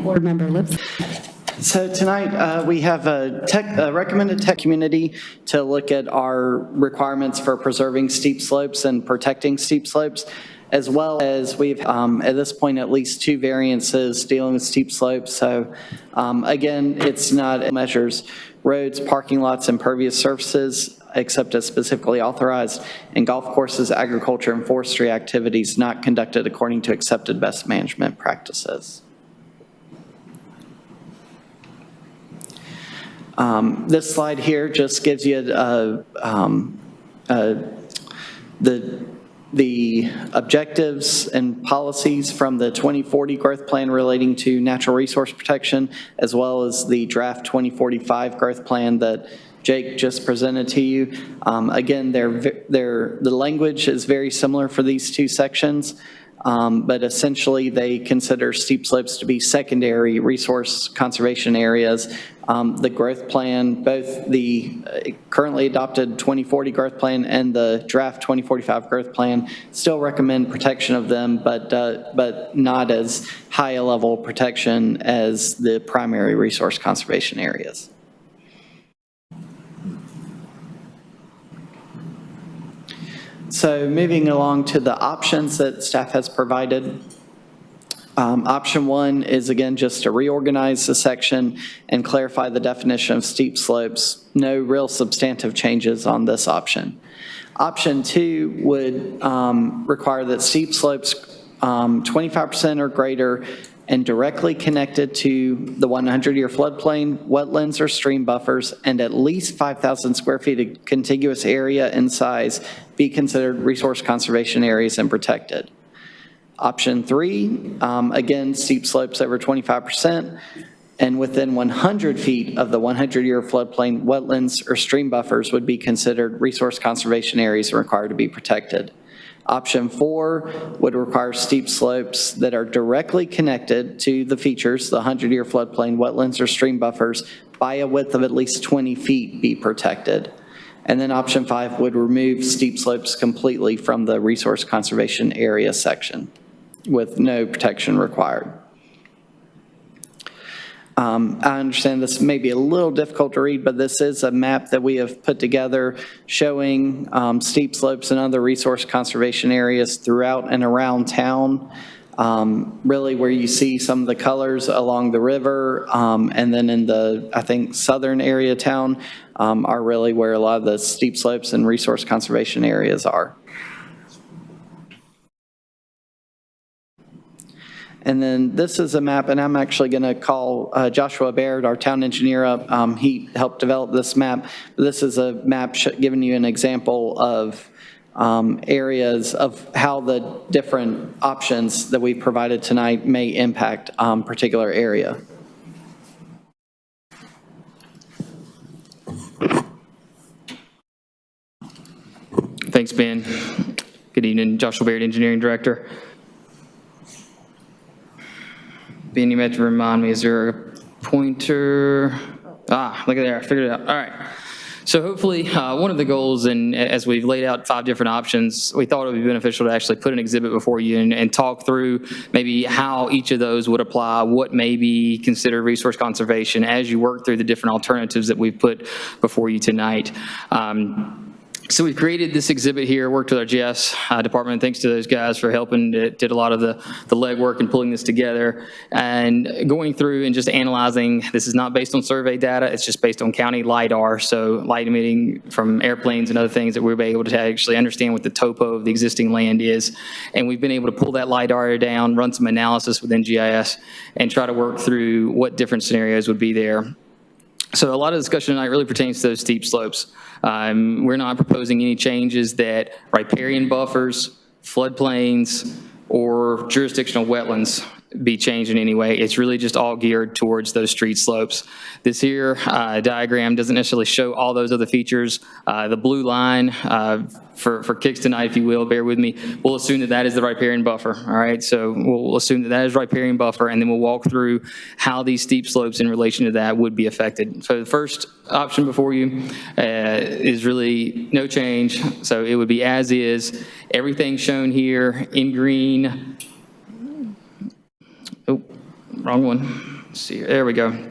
Speaker 2: Board Member Lips.
Speaker 4: So tonight, we have a recommended tech community to look at our requirements for preserving steep slopes and protecting steep slopes, as well as we've, at this point, at least 2 variances dealing with steep slopes. So again, it's not measures roads, parking lots, impervious surfaces, except as specifically authorized, and golf courses, agriculture, and forestry activities not conducted according to accepted best management practices. This slide here just gives you the objectives and policies from the 2040 growth plan relating to natural resource protection, as well as the draft 2045 growth plan that Jake just presented to you. Again, the language is very similar for these 2 sections. But essentially they consider steep slopes to be secondary resource conservation areas. The growth plan, both the currently adopted 2040 growth plan and the draft 2045 growth plan, still recommend protection of them, but not as high a level protection as the primary resource conservation areas. So moving along to the options that staff has provided. Option 1 is, again, just to reorganize the section and clarify the definition of steep slopes. No real substantive changes on this option. Option 2 would require that steep slopes 25% or greater and directly connected to the 100-year floodplain, wetlands, or stream buffers, and at least 5,000 square feet of contiguous area and size be considered resource conservation areas and protected. Option 3, again, steep slopes over 25% and within 100 feet of the 100-year floodplain, wetlands, or stream buffers would be considered resource conservation areas and required to be protected. Option 4 would require steep slopes that are directly connected to the features, the 100-year floodplain, wetlands, or stream buffers, by a width of at least 20 feet be protected. And then option 5 would remove steep slopes completely from the resource conservation area section with no protection required. I understand this may be a little difficult to read, but this is a map that we have put together showing steep slopes and other resource conservation areas throughout and around town. Really where you see some of the colors along the river, and then in the, I think, southern area of town are really where a lot of the steep slopes and resource conservation areas are. And then this is a map, and I'm actually going to call Joshua Baird, our town engineer, up. He helped develop this map. This is a map giving you an example of areas of how the different options that we provided tonight may impact particular area.
Speaker 10: Thanks, Ben. Good evening, Joshua Baird, Engineering Director. Ben, you meant to remind me, is there a pointer? Look at there, I figured it out. All right. So hopefully, one of the goals, and as we've laid out 5 different options, we thought it would be beneficial to actually put an exhibit before you and talk through maybe how each of those would apply, what may be considered resource conservation as you work through the different alternatives that we've put before you tonight. So we've created this exhibit here, worked with our GIS department. Thanks to those guys for helping, did a lot of the legwork and pulling this together. And going through and just analyzing, this is not based on survey data, it's just based on county LIDAR, so light emitting from airplanes and other things that we'll be able to actually understand what the topo of the existing land is. And we've been able to pull that LIDAR down, run some analysis within GIS, and try to work through what different scenarios would be there. So a lot of discussion tonight really pertains to those steep slopes. We're not proposing any changes that riparian buffers, floodplains, or jurisdictional wetlands be changed in any way. It's really just all geared towards those street slopes. This here diagram doesn't necessarily show all those other features. The blue line, for kicks tonight, if you will, bear with me, we'll assume that that is the riparian buffer, all right? So we'll assume that that is riparian buffer, and then we'll walk through how these steep slopes in relation to that would be affected. So the first option before you is really no change. So it would be as is. Everything shown here in green. Oh, wrong one. Let's see here. There we go.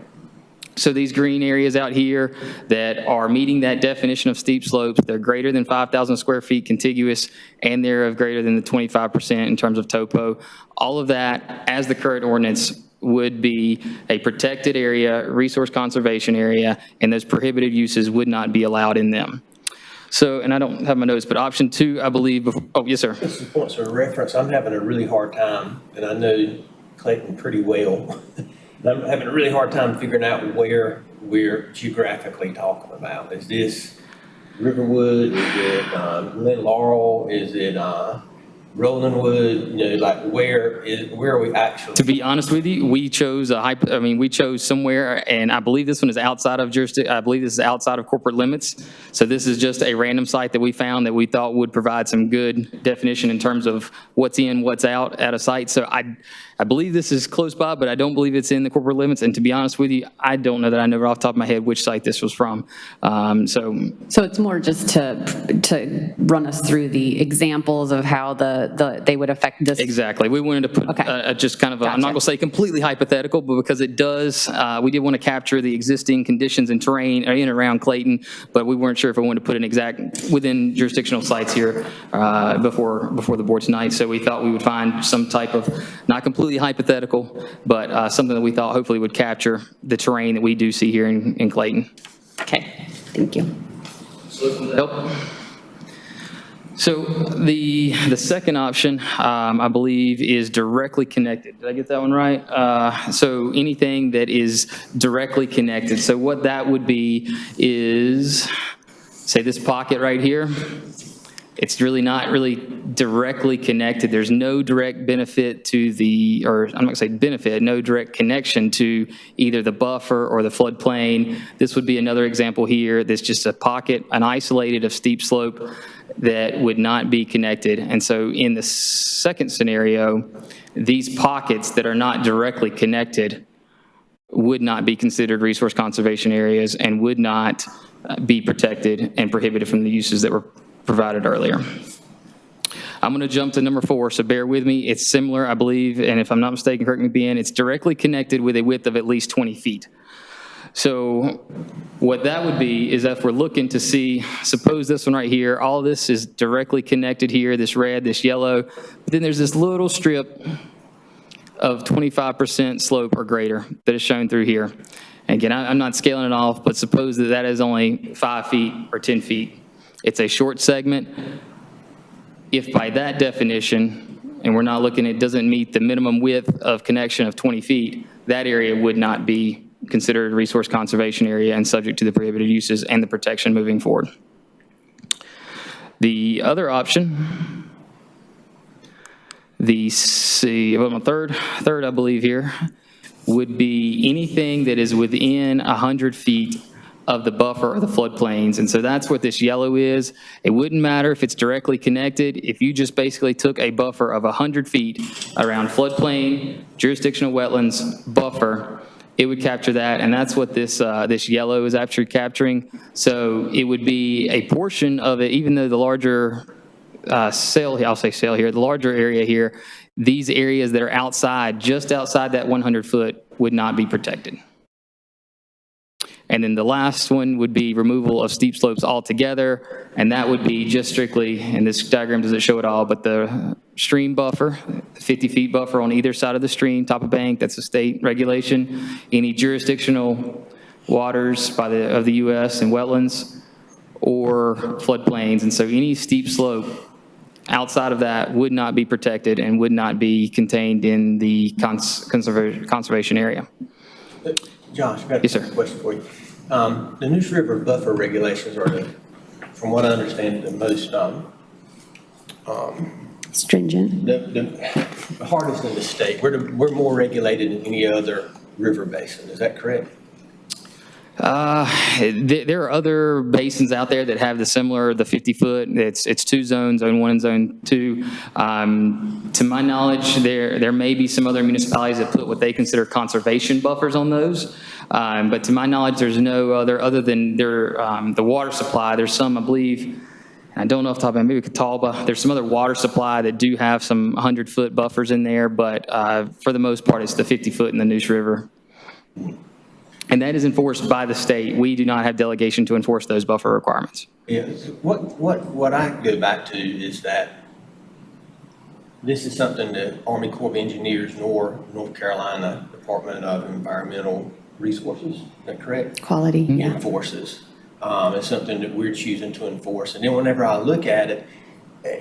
Speaker 10: So these green areas out here that are meeting that definition of steep slopes, they're greater than 5,000 square feet contiguous, and they're of greater than the 25% in terms of topo. All of that, as the current ordinance, would be a protected area, resource conservation area, and those prohibited uses would not be allowed in them. So, and I don't have my notes, but option 2, I believe, oh, yes, sir.
Speaker 8: Just some points of reference. I'm having a really hard time, and I know Clayton pretty well. I'm having a really hard time figuring out where we're geographically talking about. Is this Riverwood? Is it Glen Laurel? Is it Rolandwood? You know, like where are we actually?
Speaker 10: To be honest with you, we chose we chose somewhere, and I believe this one is outside of jurisdiction. I believe this is outside of corporate limits. So this is just a random site that we found that we thought would provide some good definition in terms of what's in, what's out at a site. So I believe this is close by, but I don't believe it's in the corporate limits. And to be honest with you, I don't know that I know off the top of my head which site this was from.
Speaker 2: So it's more just to run us through the examples of how the they would affect this.
Speaker 10: Exactly. We wanted to put
Speaker 2: Okay.
Speaker 10: just kind of, I'm not
Speaker 2: Gotcha.
Speaker 10: going to say completely hypothetical, but because it does, we did want to capture the existing conditions and terrain in and around Clayton, but we weren't sure if we wanted to put an exact within jurisdictional sites here before the board tonight. So we thought we would find some type of, not completely hypothetical, but something that we thought hopefully would capture the terrain that we do see here in Clayton.
Speaker 2: Okay, thank you.
Speaker 10: Help. So the second option, I believe, is directly connected. Did I get that one right? So anything that is directly connected. So what that would be is, say this pocket right here, it's really not really directly connected. There's no direct benefit to the, or I'm not gonna say benefit, no direct connection to either the buffer or the floodplain. This would be another example here. That's just a pocket, an isolated of steep slope that would not be connected. And so in the second scenario, these pockets that are not directly connected would not be considered resource conservation areas and would not be protected and prohibited from the uses that were provided earlier. I'm going to jump to number 4, so bear with me. It's similar, I believe, and if I'm not mistaken, correct me, Ben, it's directly connected with a width of at least 20 feet. So what that would be is if we're looking to see, suppose this one right here, all this is directly connected here, this red, this yellow, but then there's this little strip of 25% slope or greater that is shown through here. And again, I'm not scaling it off, but suppose that that is only 5 feet or 10 feet. It's a short segment. If by that definition, and we're not looking, it doesn't meet the minimum width of connection of 20 feet, that area would not be considered a resource conservation area and subject to the prohibited uses and the protection moving forward. The other option, third, I believe here, would be anything that is within 100 feet of the buffer or the floodplains. And so that's what this yellow is. It wouldn't matter if it's directly connected. If you just basically took a buffer of 100 feet around floodplain, jurisdictional wetlands, buffer, it would capture that. And that's what this, this yellow is actually capturing. So it would be a portion of it, even though the larger sail, I'll say sail here, the larger area here, these areas that are outside, just outside that 100 foot would not be protected. And then the last one would be removal of steep slopes altogether, and that would be just strictly, and this diagram doesn't show it all, but the stream buffer, 50 feet buffer on either side of the stream, top of bank, that's a state regulation. Any jurisdictional waters of the U.S. and wetlands or floodplains. And so any steep slope outside of that would not be protected and would not be contained in the conservation area.
Speaker 8: Josh, I've got
Speaker 10: Yes,
Speaker 8: a
Speaker 10: sir.
Speaker 8: question for you. The Neuse River buffer regulations are, from what I understand, the most,
Speaker 2: Stringent.
Speaker 8: the hardest in the state. We're more regulated than any other river basin. Is that correct?
Speaker 10: There are other basins out there that have the 50 foot. It's 2 zones, zone 1 and zone 2. To my knowledge, there may be some other municipalities that put what they consider conservation buffers on those. But to my knowledge, there's no other than the water supply. There's some, I believe, I don't know off the top of my head, maybe Catawba. There's some other water supply that do have some 100-foot buffers in there, but for the most part, it's the 50 foot in the Neuse River. And that is enforced by the state. We do not have delegation to enforce those buffer requirements.
Speaker 8: Yes. What I go back to is that this is something that Army Corps of Engineers nor North Carolina Department of Environmental Resources, is that correct?
Speaker 2: Quality, yeah.
Speaker 8: Enforces. It's something that we're choosing to enforce. And then whenever I look at it,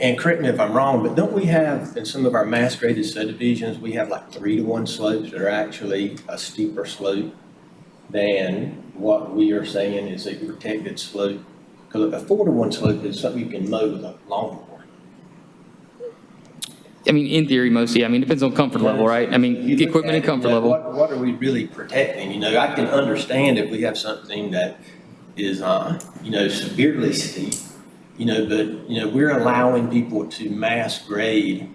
Speaker 8: and correct me if I'm wrong, but don't we have, in some of our mass graded subdivisions, we have like 3-to-1 slopes that are actually a steeper slope than what we are saying is a protected slope? Because a 4-to-1 slope is something you can mow with a lawnmower.
Speaker 10: I mean, in theory, mostly. I mean, it depends on comfort level, right? I mean,
Speaker 8: You look
Speaker 10: equipment
Speaker 8: at
Speaker 10: and
Speaker 8: it,
Speaker 10: comfort
Speaker 8: you know,
Speaker 10: level.
Speaker 8: What are we really protecting? You know, I can understand if we have something that is, you know, severely steep, you know, but, you know, we're allowing people to mass grade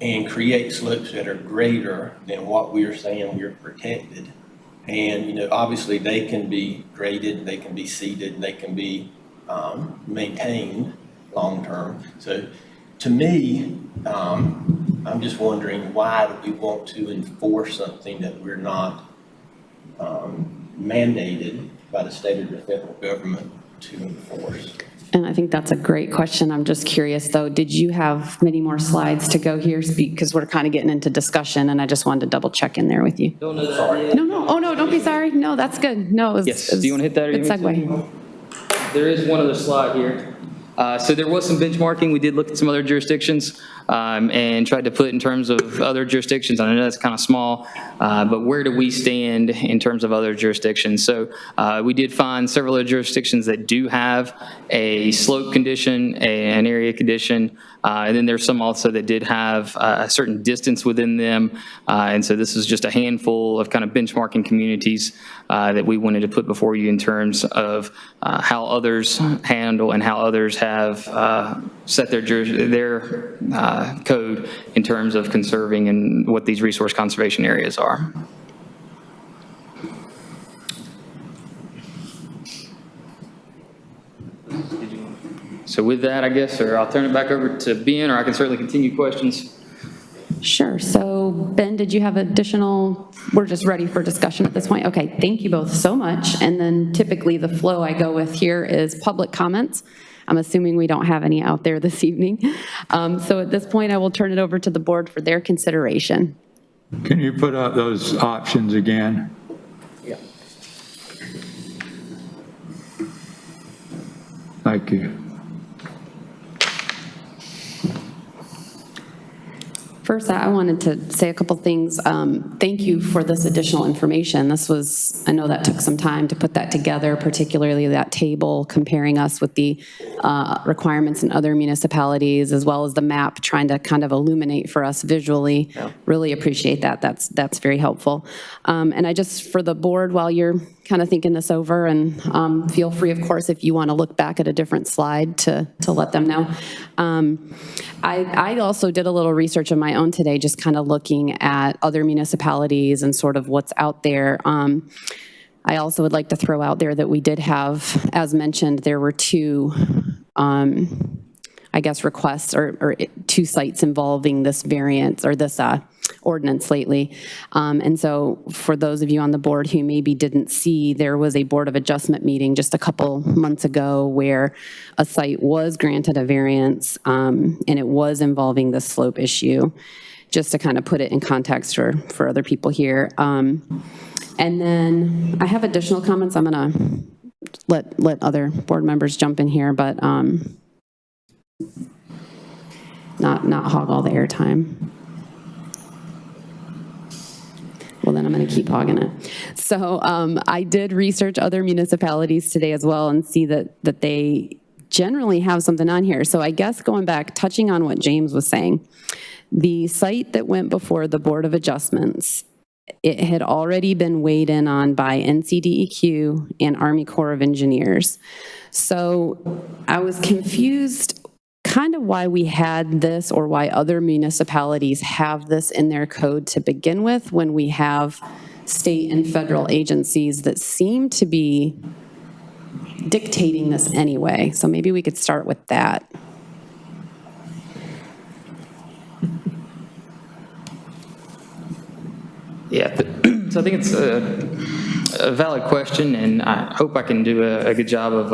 Speaker 8: and create slopes that are greater than what we are saying we're protected. And, you know, obviously they can be graded, they can be seeded, they can be maintained long-term. So to me, I'm just wondering, why do we want to enforce something that we're not mandated by the state or the federal government to enforce?
Speaker 2: And I think that's a great question. I'm just curious, though, did you have many more slides to go here? Because we're kind of getting into discussion, and I just wanted to double check in there with you.
Speaker 10: Don't know that.
Speaker 2: No, oh, no, don't be sorry. No, that's good. No, it was.
Speaker 10: Yes, do you want to hit that? Or
Speaker 2: Good
Speaker 10: you want me to?
Speaker 2: segue.
Speaker 10: There is one other slide here. So there was some benchmarking. We did look at some other jurisdictions and tried to put in terms of other jurisdictions. I know that's kind of small, but where do we stand in terms of other jurisdictions? So we did find several other jurisdictions that do have a slope condition, an area condition, and then there's some also that did have a certain distance within them. And so this is just a handful of kind of benchmarking communities that we wanted to put before you in terms of how others handle and how others have set their code in terms of conserving and what these resource conservation areas are. So with that, I guess, or I'll turn it back over to Ben, or I can certainly continue questions.
Speaker 2: Sure. So Ben, did you have additional, we're just ready for discussion at this point? Okay, thank you both so much. And then typically the flow I go with here is public comments. I'm assuming we don't have any out there this evening. So at this point, I will turn it over to the board for their consideration.
Speaker 3: Can you put up those options again?
Speaker 8: Yeah.
Speaker 3: Thank you.
Speaker 2: First, I wanted to say a couple things. Thank you for this additional information. This was, I know that took some time to put that together, particularly that table comparing us with the requirements in other municipalities, as well as the map trying to kind of illuminate for us visually. Yeah. Really appreciate that. That's very helpful. And I just, for the board, while you're kind of thinking this over, and feel free, of course, if you want to look back at a different slide to let them know. I also did a little research of my own today, just kind of looking at other municipalities and sort of what's out there. I also would like to throw out there that we did have, as mentioned, there were two, I guess, requests or two sites involving this variance or this ordinance lately. And so for those of you on the board who maybe didn't see, there was a Board of Adjustment meeting just a couple months ago where a site was granted a variance and it was involving the slope issue, just to kind of put it in context for other people here. And then I have additional comments. I'm gonna let other board members jump in here, but not hog all the airtime. Well, then I'm going to keep hogging it. So I did research other municipalities today as well and see that they generally have something on here. So I guess going back, touching on what James was saying, the site that went before the Board of Adjustments, it had already been weighed in on by NCDEQ and Army Corps of Engineers. So I was confused kind of why we had this, or why other municipalities have this in their code to begin with, when we have state and federal agencies that seem to be dictating this anyway. So maybe we could start with that.
Speaker 10: Yeah, so I think it's a valid question, and I hope I can do a good job of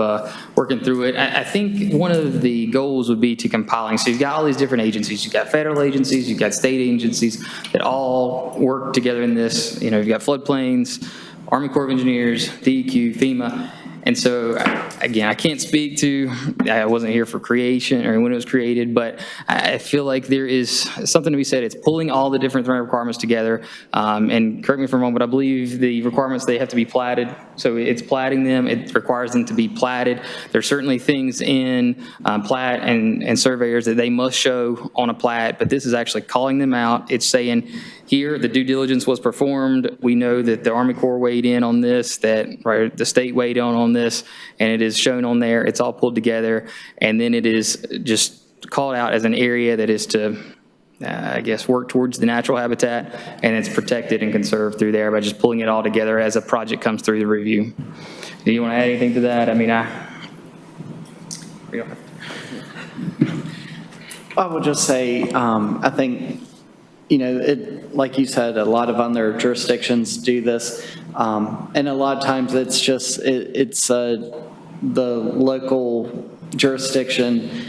Speaker 10: working through it. I think one of the goals would be to compiling. So you've got all these different agencies. You've got federal agencies, you've got state agencies that all work together in this. You know, you've got floodplains, Army Corps of Engineers, DEQ, FEMA. And so, again, I can't speak to, I wasn't here for creation or when it was created, but I feel like there is something to be said. It's pulling all the different requirements together. And correct me if I'm wrong, but I believe the requirements, they have to be platted. So it's platting them. It requires them to be platted. There's certainly things in plat and surveyors that they must show on a plat, but this is actually calling them out. It's saying, here, the due diligence was performed. We know that the Army Corps weighed in on this, that the state weighed in on this, and it is shown on there. It's all pulled together, and then it is just called out as an area that is to, I guess, work towards the natural habitat, and it's protected and conserved through there by just pulling it all together as a project comes through the review. Do you want to add anything to that? I mean,
Speaker 4: I will just say, I think, like you said, a lot of other jurisdictions do this. And a lot of times it's just, it's the local jurisdiction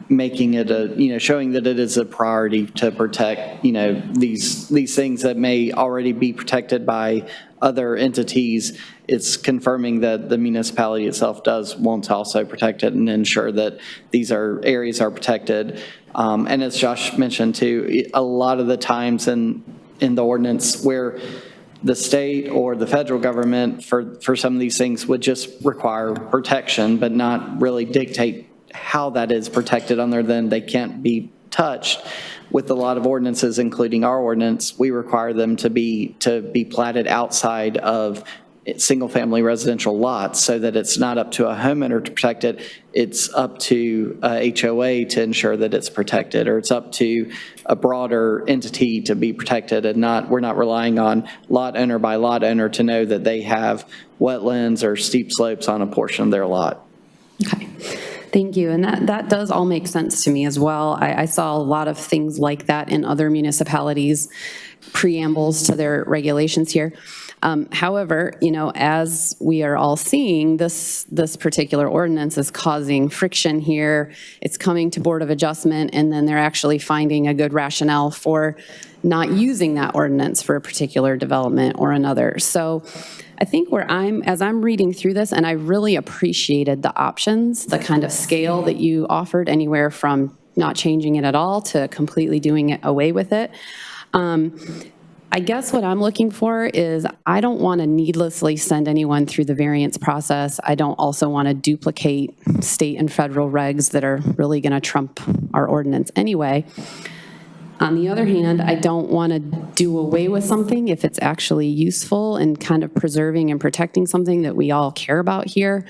Speaker 4: making it showing that it is a priority to protect, these things that may already be protected by other entities. It's confirming that the municipality itself does want to also protect it and ensure that these areas are protected. And as Josh mentioned too, a lot of the times in the ordinance where the state or the federal government for some of these things would just require protection, but not really dictate how that is protected other than they can't be touched. With a lot of ordinances, including our ordinance, we require them to be platted outside of single-family residential lots so that it's not up to a homeowner to protect it. It's up to a HOA to ensure that it's protected, or it's up to a broader entity to be protected, and we're not relying on lot owner by lot owner to know that they have wetlands or steep slopes on a portion of their lot.
Speaker 2: Okay. Thank you. And that does all make sense to me as well. I saw a lot of things like that in other municipalities, preambles to their regulations here. However, as we are all seeing, this particular ordinance is causing friction here. It's coming to Board of Adjustment, and then they're actually finding a good rationale for not using that ordinance for a particular development or another. So I think as I'm reading through this, and I really appreciated the options, the kind of scale that you offered, anywhere from not changing it at all to completely doing it away with it. I guess what I'm looking for is I don't want to needlessly send anyone through the variance process. I don't also want to duplicate state and federal regs that are really going to trump our ordinance anyway. On the other hand, I don't want to do away with something if it's actually useful and kind of preserving and protecting something that we all care about here.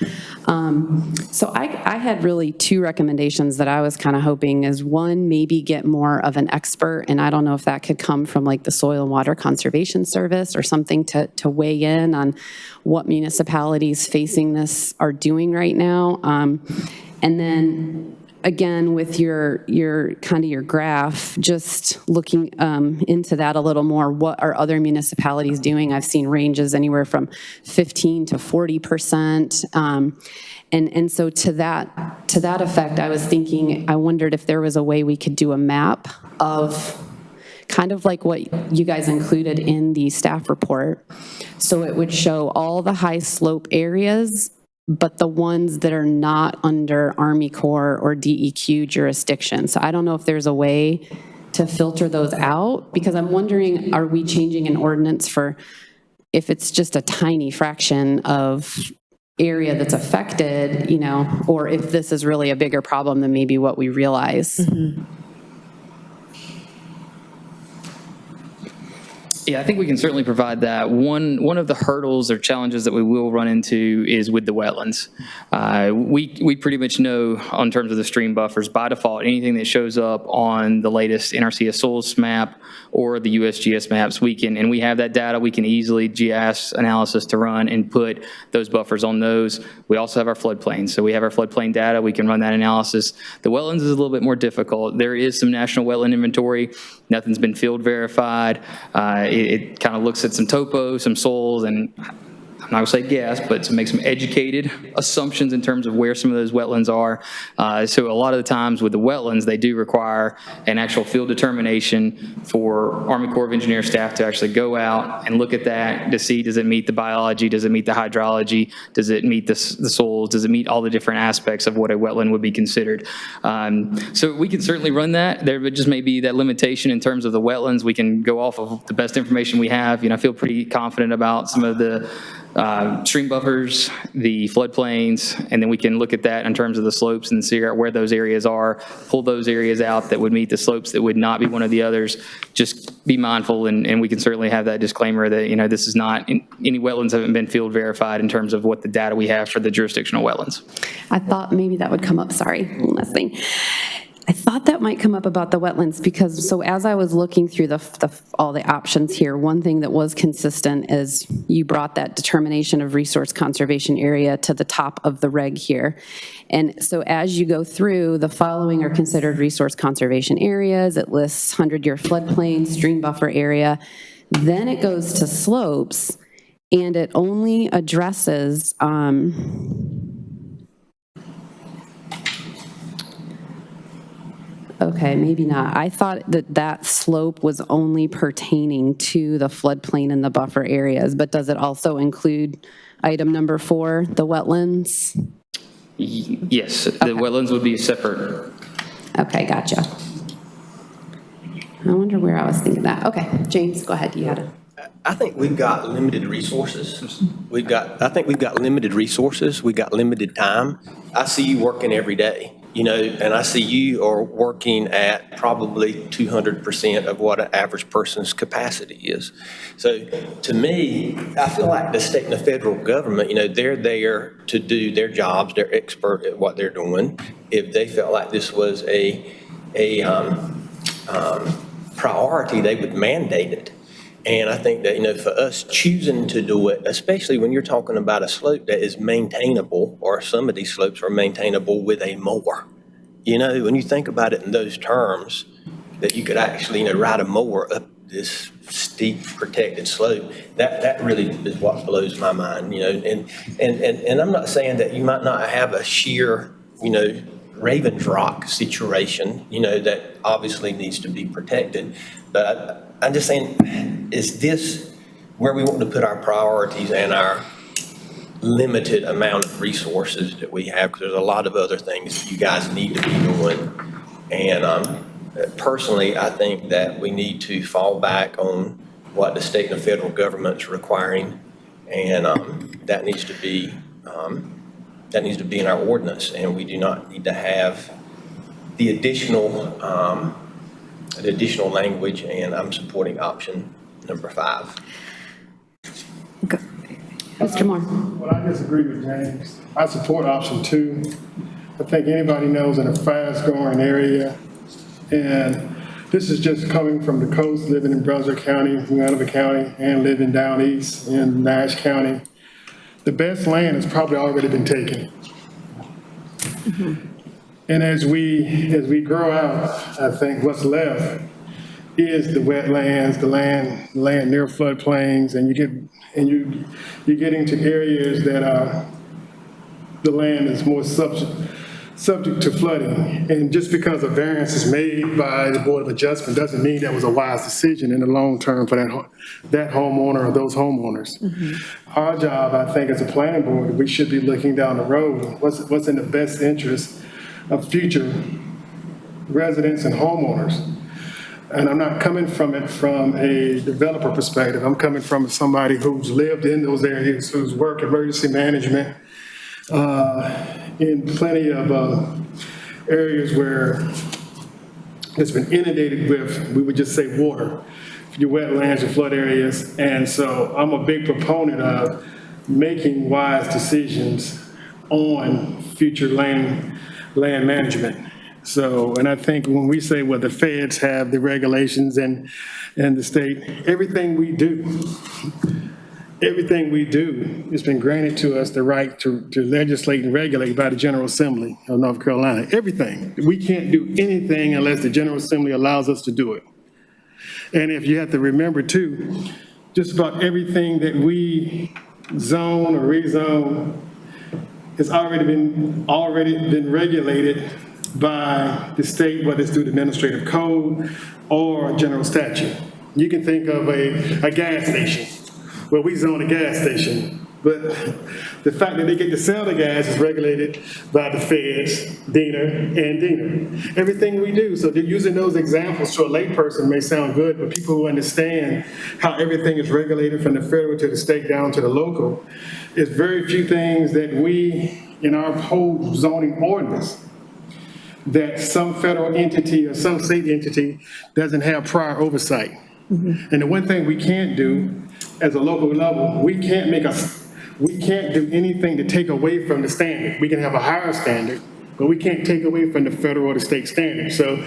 Speaker 2: So I had really two recommendations that I was kind of hoping is, one, maybe get more of an expert, and I don't know if that could come from like the Soil and Water Conservation Service or something to weigh in on what municipalities facing this are doing right now. And then again, with your graph, just looking into that a little more, what are other municipalities doing? I've seen ranges anywhere from 15 to 40%. And so to that effect, I was thinking, I wondered if there was a way we could do a map of kind of like what you guys included in the staff report. So it would show all the high slope areas, but the ones that are not under Army Corps or DEQ jurisdiction. So I don't know if there's a way to filter those out, because I'm wondering, are we changing an ordinance for if it's just a tiny fraction of area that's affected, or if this is really a bigger problem than maybe what we realize. Mm-hmm.
Speaker 10: Yeah, I think we can certainly provide that. One of the hurdles or challenges that we will run into is with the wetlands. We pretty much know, on terms of the stream buffers, by default, anything that shows up on the latest NRCS soils map or the USGS maps, and we have that data, we can easily GIS analysis to run and put those buffers on those. We also have our floodplains, so we have our floodplain data, we can run that analysis. The wetlands is a little bit more difficult. There is some national wetland inventory. Nothing's been field verified. It kind of looks at some topo, some soils, and I'm not going to say guess, but to make some educated assumptions in terms of where some of those wetlands are. So a lot of the times with the wetlands, they do require an actual field determination for Army Corps of Engineers staff to actually go out and look at that to see, does it meet the biology, does it meet the hydrology, does it meet the soils, does it meet all the different aspects of what a wetland would be considered. So we can certainly run that. There just may be that limitation in terms of the wetlands. We can go off of the best information we have. I feel pretty confident about some of the stream buffers, the floodplains, and then we can look at that in terms of the slopes and see where those areas are, pull those areas out that would meet the slopes that would not be one of the others. Just be mindful, and we can certainly have that disclaimer that, this is not, any wetlands haven't been field verified in terms of what the data we have for the jurisdictional wetlands.
Speaker 2: I thought maybe that would come up, sorry, one last thing. I thought that might come up about the wetlands, because, so as I was looking through all the options here, one thing that was consistent is you brought that determination of resource conservation area to the top of the reg here. And so as you go through, the following are considered resource conservation areas. It lists 100-year floodplain, stream buffer area. Then it goes to slopes, and it only addresses, okay, maybe not. I thought that that slope was only pertaining to the floodplain and the buffer areas, but does it also include item number 4, the wetlands?
Speaker 10: Yes, the wetlands would be separate.
Speaker 2: Okay, gotcha. I wonder where I was thinking that. Okay, James, go ahead, you had it.
Speaker 8: I think we've got limited resources. I think we've got limited resources. We've got limited time. I see you working every day, you know, and I see you are working at probably 200% of what an average person's capacity is. So to me, I feel like the state and the federal government, you know, they're there to do their jobs. They're expert at what they're doing. If they felt like this was a priority, they would mandate it. And I think that, you know, for us choosing to do it, especially when you're talking about a slope that is maintainable, or some of these slopes are maintainable with a mower. You know, when you think about it in those terms, that you could actually, you know, ride a mower up this steep protected slope, that really is what blows my mind, you know. And I'm not saying that you might not have a sheer, you know, Ravens Rock situation, you know, that obviously needs to be protected. But I'm just saying, is this where we want to put our priorities and our limited amount of resources that we have? Because there's a lot of other things you guys need to be doing. And personally, I think that we need to fall back on what the state and the federal government's requiring. And that needs to be in our ordinance. And we do not need to have the additional language, and I'm supporting option number 5.
Speaker 2: Mr. Moore.
Speaker 11: Well, I disagree with James. I support option 2. I think anybody knows in a fast-growing area, and this is just coming from the coast, living in Brunswick County, Hanover County, and living down east in Nash County. The best land has probably already been taken. Mm-hmm. And as we grow out, I think what's left is the wetlands, the land near floodplains, and you get into areas that the land is more subject to flooding. And just because a variance is made by the Board of Adjustment doesn't mean that was a wise decision in the long term for that homeowner or those homeowners. Mm-hmm. Our job, I think, as a planning board, we should be looking down the road. What's in the best interest of future residents and homeowners? And I'm not coming from it from a developer perspective. I'm coming from somebody who's lived in those areas, who's worked emergency management in plenty of areas where it's been inundated with, we would just say, water, your wetlands, your flood areas. And so I'm a big proponent of making wise decisions on future land management. So, and I think when we say, well, the feds have the regulations and the state, everything we do, it's been granted to us the right to legislate and regulate by the General Assembly of North Carolina. Everything. We can't do anything unless the General Assembly allows us to do it. And if you have to remember too, just about everything that we zone or rezone has already been regulated by the state, whether it's through the administrative code or general statute. You can think of a gas station. Well, we zone a gas station, but the fact that they get to sell the gas is regulated by the feds, DENR. Everything we do. So using those examples to a layperson may sound good, but people who understand how everything is regulated from the federal to the state down to the local, is very few things that we, in our whole zoning ordinance, that some federal entity or some state entity doesn't have prior oversight. Mm-hmm. And the one thing we can't do as a local level, we can't do anything to take away from the standard. We can have a higher standard, but we can't take away from the federal or the state standard. So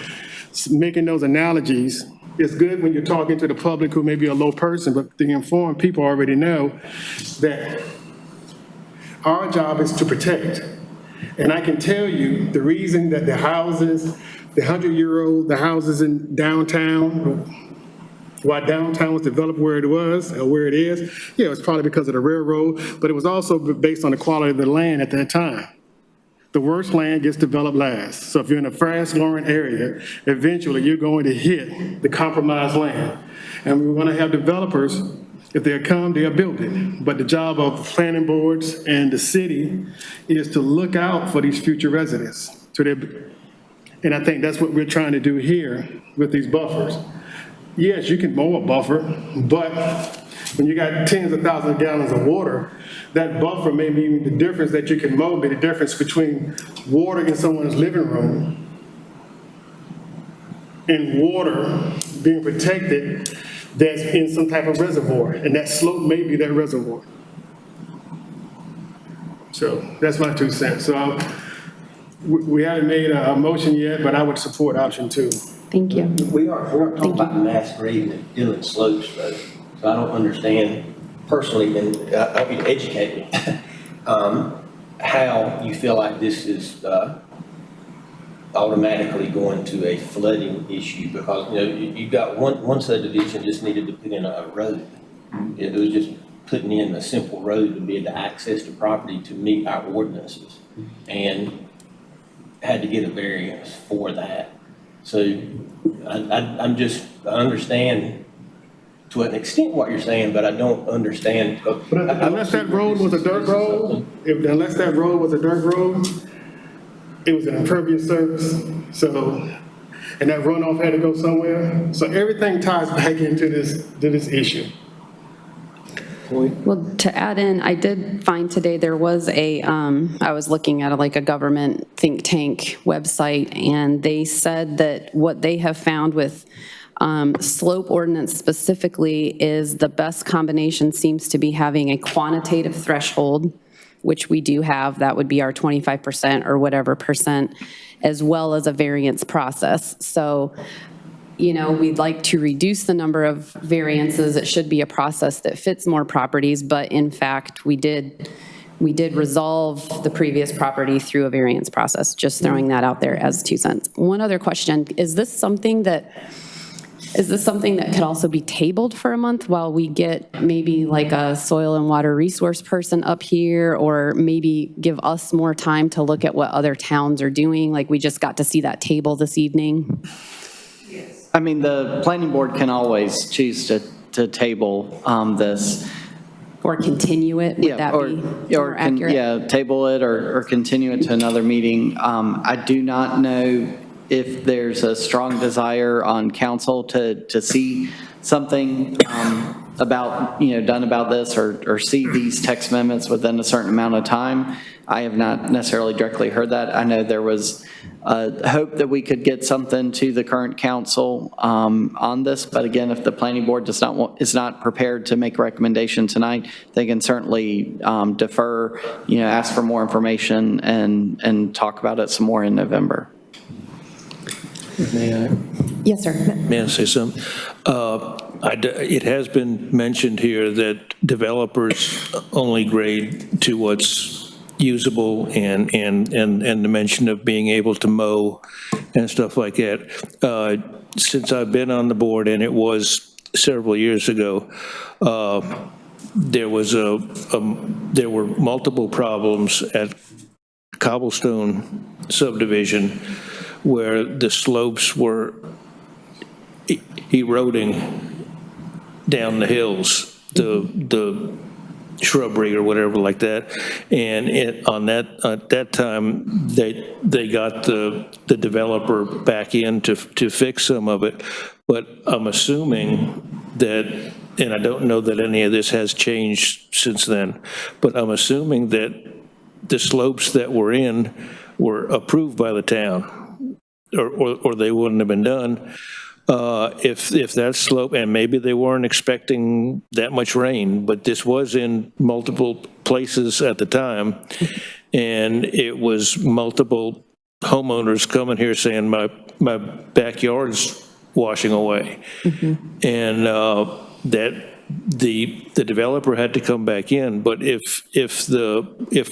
Speaker 11: making those analogies is good when you're talking to the public who may be a low person, but the informed people already know that our job is to protect. And I can tell you the reason that the houses, the 100-year-old, the houses in downtown, why downtown was developed where it was, or where it is, yeah, it was probably because of the railroad, but it was also based on the quality of the land at that time. The worst land gets developed last. So if you're in a fast-growing area, eventually you're going to hit the compromised land. And we want to have developers, if they come, they'll build it. But the job of planning boards and the city is to look out for these future residents. And I think that's what we're trying to do here with these buffers. Yes, you can mow a buffer, but when you got tens of thousands of gallons of water, that buffer may mean the difference that you can mow, be the difference between water in someone's living room and water being protected that's in some type of reservoir, and that slope may be that reservoir. So that's my 2 cents. So we haven't made a motion yet, but I would support option 2.
Speaker 2: Thank you.
Speaker 8: We aren't talking about mass grading and filling slopes, though. So I don't understand personally, and I'll be educated, how you feel like this is automatically going to a flooding issue, because, you know, you've got one subdivision just needed to put in a road. It was just putting in a simple road to be able to access the property to meet our ordinances, and had to get a variance for that. So I understand to an extent what you're saying, but I don't understand.
Speaker 11: But unless that road was a dirt road, unless that road was a dirt road, it was an impervious surface. So, and that runoff had to go somewhere. So everything ties back into this issue.
Speaker 2: Well, to add in, I did find today there was I was looking at like a government think tank website, and they said that what they have found with slope ordinance specifically is the best combination seems to be having a quantitative threshold, which we do have. That would be our 25% or whatever percent, as well as a variance process. So, you know, we'd like to reduce the number of variances. It should be a process that fits more properties, but in fact, we did resolve the previous property through a variance process. Just throwing that out there as 2 cents. One other question, is this something that could also be tabled for a month while we get maybe like a soil and water resource person up here, or maybe give us more time to look at what other towns are doing? Like, we just got to see that table this evening.
Speaker 4: I mean, the planning board can always choose to table this.
Speaker 2: Or continue it, would that be more accurate?
Speaker 4: Yeah, table it or continue it to another meeting. I do not know if there's a strong desire on council to see something about, done about this, or see these text amendments within a certain amount of time. I have not necessarily directly heard that. I know there was a hope that we could get something to the current council on this, but again, if the planning board is not prepared to make a recommendation tonight, they can certainly defer, ask for more information and talk about it some more in November.
Speaker 9: May I?
Speaker 2: Yes, sir.
Speaker 9: May I say something? It has been mentioned here that developers only grade to what's usable, and the mention of being able to mow and stuff like that. Since I've been on the board, and it was several years ago, there were multiple problems at Cobblestone subdivision where the slopes were eroding down the hills, the shrubbery or whatever like that, and at that time they got the developer back in to fix some of it, but I'm assuming that, and I don't know that any of this has changed since then, but I'm assuming that the slopes that were in were approved by the town, or they wouldn't have been done. If that slope, and maybe they weren't expecting that much rain, but this was in multiple places at the time, and it was multiple homeowners coming here saying my backyard's washing away. And that the developer had to come back in. But if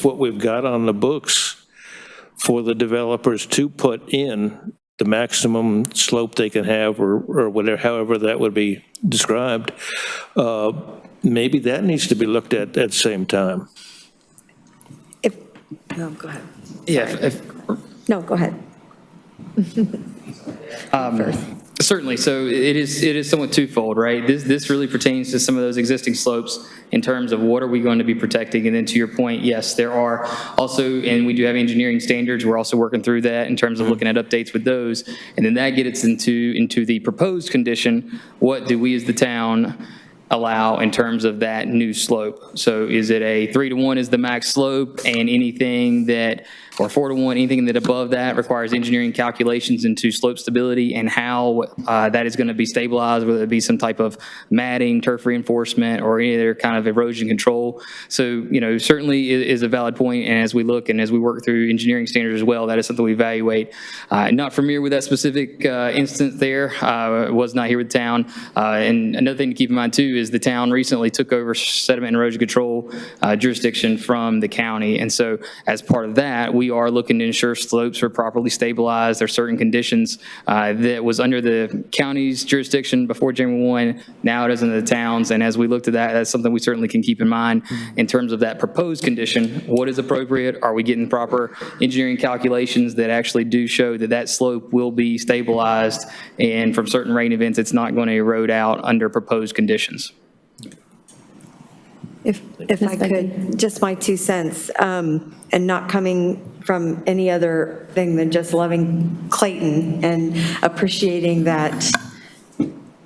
Speaker 9: what we've got on the books for the developers to put in the maximum slope they can have, or whatever, however that would be described, maybe that needs to be looked at the same time.
Speaker 6: No, go ahead.
Speaker 10: Yeah,
Speaker 6: No, go ahead.
Speaker 10: certainly. So it is somewhat twofold, right? This really pertains to some of those existing slopes in terms of what are we going to be protecting. And then to your point, yes, there are also, and we do have engineering standards. We're also working through that in terms of looking at updates with those. And then that gets into the proposed condition. What do we as the town allow in terms of that new slope? So is it a 3-to-1 is the max slope, and anything that, or 4-to-1, anything that above that requires engineering calculations into slope stability and how that is going to be stabilized, whether it be some type of matting, turf reinforcement, or any other kind of erosion control. So, certainly is a valid point. And as we look and as we work through engineering standards as well, that is something we evaluate. Not familiar with that specific instance there. Was not here with the town. And another thing to keep in mind too is the town recently took over sediment and erosion control jurisdiction from the county. And so as part of that, we are looking to ensure slopes are properly stabilized. There are certain conditions that was under the county's jurisdiction before January 1. Now it is in the towns. And as we looked at that, that's something we certainly can keep in mind in terms of that proposed condition. What is appropriate? Are we getting proper engineering calculations that actually do show that that slope will be stabilized, and from certain rain events, it's not going to erode out under proposed conditions?
Speaker 6: If I could, just my 2 cents, and not coming from any other thing than just loving Clayton and appreciating that.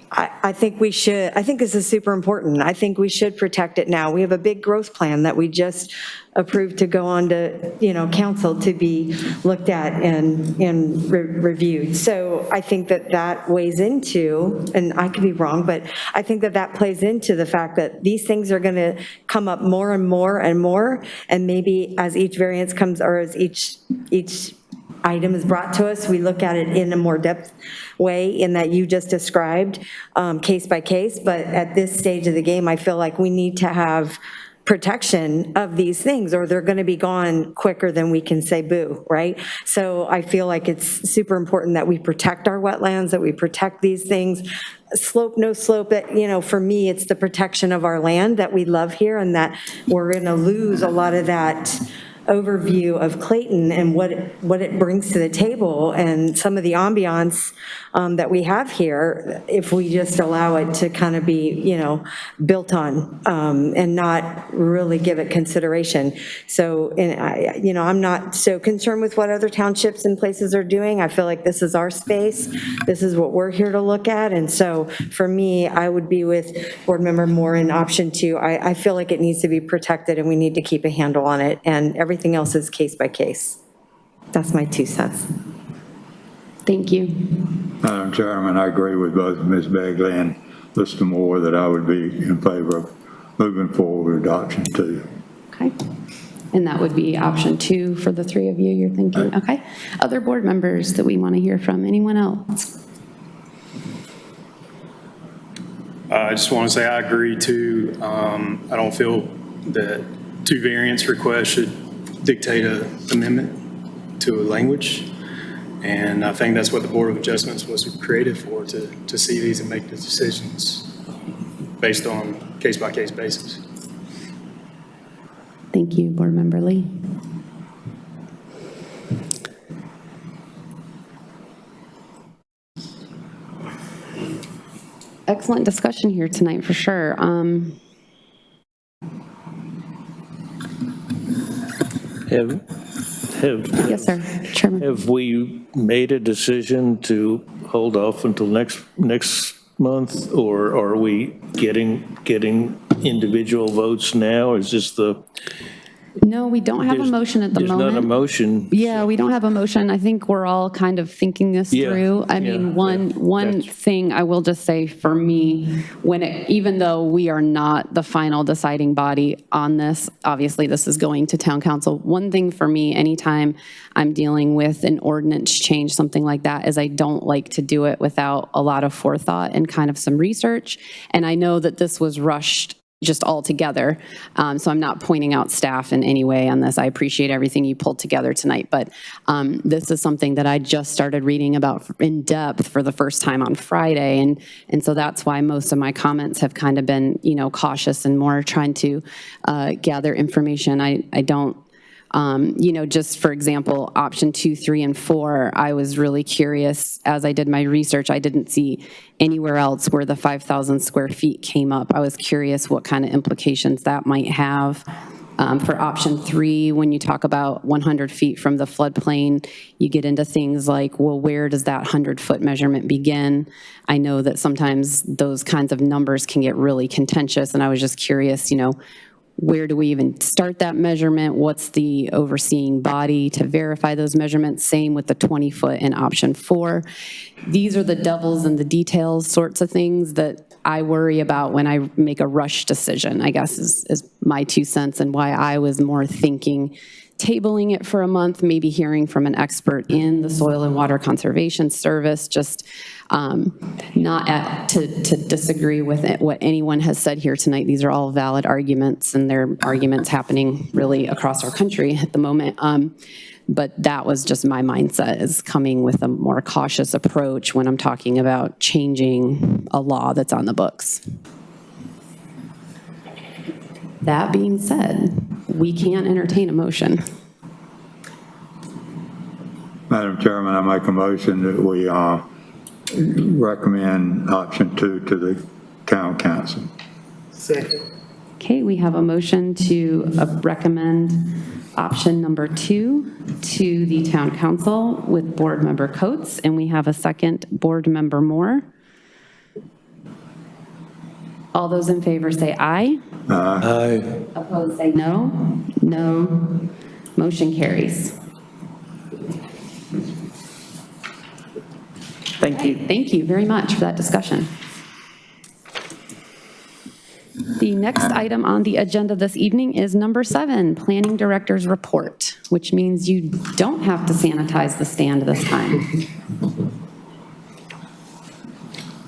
Speaker 6: I think we should, I think this is super important. I think we should protect it now. We have a big growth plan that we just approved to go on to, council to be looked at and reviewed. So I think that weighs into, and I could be wrong, but I think that plays into the fact that these things are going to come up more and more and more. And maybe as each variance comes, or as each item is brought to us, we look at it in a more depth way in that you just described, case by case. But at this stage of the game, I feel like we need to have protection of these things, or they're going to be gone quicker than we can say boo, right? So I feel like it's super important that we protect our wetlands, that we protect these things. Slope, no slope, that, for me, it's the protection of our land that we love here, and that we're going to lose a lot of that overview of Clayton and what it brings to the table, and some of the ambiance that we have here, if we just allow it to kind of be, built on and not really give it consideration. So, I'm not so concerned with what other townships and places are doing. I feel like this is our space. This is what we're here to look at. And so for me, I would be with Board Member Moore in option 2. I feel like it needs to be protected, and we need to keep a handle on it, and everything else is case by case. That's my 2 cents.
Speaker 2: Thank you.
Speaker 3: Madam Chairman, I agree with both Ms. Begley and Mr. Moore that I would be in favor of moving forward with option 2.
Speaker 2: Okay. And that would be option 2 for the 3 of you, you're thinking? Okay. Other board members that we want to hear from? Anyone else?
Speaker 12: I just want to say I agree too. I don't feel that 2 variance requests should dictate an amendment to a language. And I think that's what the Board of Adjustments was created for, to see these and make the decisions based on case-by-case basis.
Speaker 2: Thank you, Board Member Lee. Excellent discussion here tonight, for sure. Yes, sir, Chairman.
Speaker 9: Have we made a decision to hold off until next month, or are we getting individual votes now? Is this
Speaker 2: No, we don't have a motion at the moment.
Speaker 9: There's not a motion.
Speaker 2: Yeah, we don't have a motion. I think we're all kind of thinking this
Speaker 9: Yeah,
Speaker 2: through. I mean, one thing I will just say for me, even though we are not the final deciding body on this, obviously this is going to town council. One thing for me, anytime I'm dealing with an ordinance change, something like that, is I don't like to do it without a lot of forethought and kind of some research. And I know that this was rushed just all together. So I'm not pointing out staff in any way on this. I appreciate everything you pulled together tonight, but this is something that I just started reading about in depth for the first time on Friday. And so that's why most of my comments have kind of been, cautious and more trying to gather information. I don't, just for example, option 2, 3, and 4, I was really curious as I did my research. I didn't see anywhere else where the 5,000 square feet came up. I was curious what kind of implications that might have. For option 3, when you talk about 100 feet from the floodplain, you get into things like, well, where does that 100-foot measurement begin? I know that sometimes those kinds of numbers can get really contentious, and I was just curious, where do we even start that measurement? What's the overseeing body to verify those measurements? Same with the 20-foot in option 4. These are the devils in the details sorts of things that I worry about when I make a rush decision, I guess is my 2 cents, and why I was more thinking tabling it for a month, maybe hearing from an expert in the Soil and Water Conservation Service, just not to disagree with it, what anyone has said here tonight. These are all valid arguments, and they're arguments happening really across our country at the moment. But that was just my mindset, is coming with a more cautious approach when I'm talking about changing a law that's on the books. That being said, we can't entertain a motion.
Speaker 3: Madam Chairman, I make a motion that we recommend option 2 to the town council.
Speaker 11: Second.
Speaker 2: Okay, we have a motion to recommend option number 2 to the town council with board member Coates, and we have a second, board member Moore. All those in favor say aye.
Speaker 9: Aye.
Speaker 2: Opposed say no. No. Motion carries.
Speaker 4: Thank you.
Speaker 2: Thank you very much for that discussion. The next item on the agenda this evening is number 7, Planning Director's Report, which means you don't have to sanitize the stand this time.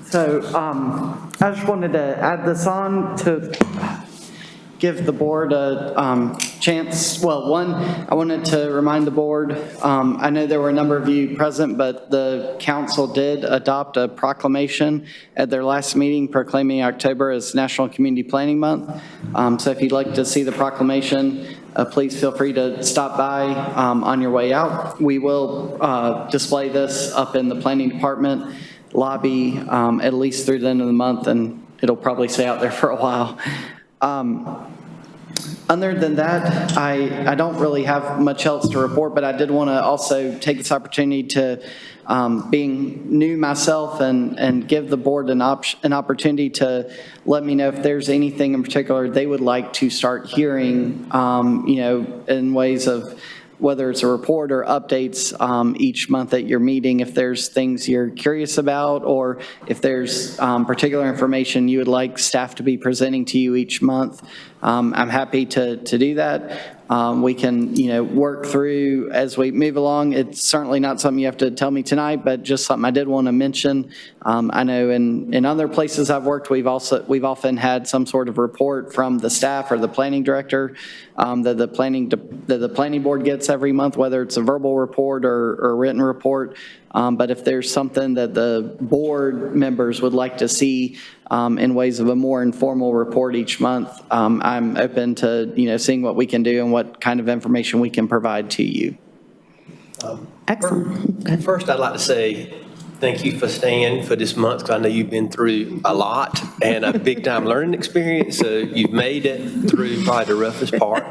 Speaker 4: So I just wanted to add this on to give the board a chance. Well, one, I wanted to remind the board, I know there were a number of you present, but the council did adopt a proclamation at their last meeting proclaiming October as National Community Planning Month. So if you'd like to see the proclamation, please feel free to stop by on your way out. We will display this up in the planning department lobby at least through the end of the month, and it'll probably stay out there for a while. Other than that, I don't really have much else to report, but I did want to also take this opportunity to, being new myself, and give the board an opportunity to let me know if there's anything in particular they would like to start hearing, in ways of whether it's a report or updates each month at your meeting, if there's things you're curious about, or if there's particular information you would like staff to be presenting to you each month. I'm happy to do that. We can, work through as we move along. It's certainly not something you have to tell me tonight, but just something I did want to mention. I know in other places I've worked, we've often had some sort of report from the staff or the planning director that the planning board gets every month, whether it's a verbal report or a written report. But if there's something that the board members would like to see in ways of a more informal report each month, I'm open to seeing what we can do and what kind of information we can provide to you.
Speaker 2: Excellent.
Speaker 8: First, I'd like to say thank you for staying for this month, because I know you've been through a lot and a big-time learning experience, so you've made it through probably the roughest part.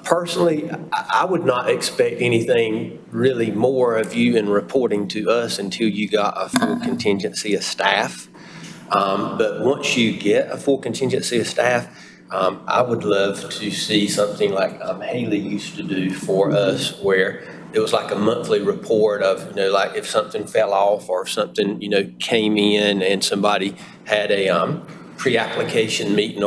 Speaker 8: Personally, I would not expect anything really more of you in reporting to us until you got a full contingency of staff. But once you get a full contingency of staff, I would love to see something like Haley used to do for us, where it was like a monthly report of, like if something fell off or something, came in and somebody had a pre-application meeting,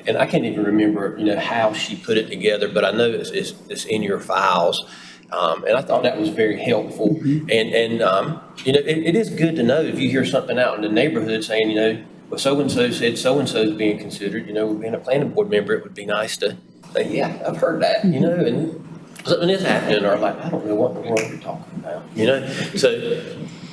Speaker 8: and I can't even remember, how she put it together, but I know it's in your files. And I thought that was very helpful. And it is good to know if you hear something out in the neighborhood saying, well, so-and-so said so-and-so is being considered, being a planning board member, it would be nice to say, yeah, I've heard that, and something is happening, or like, I don't know what in the world you're talking about,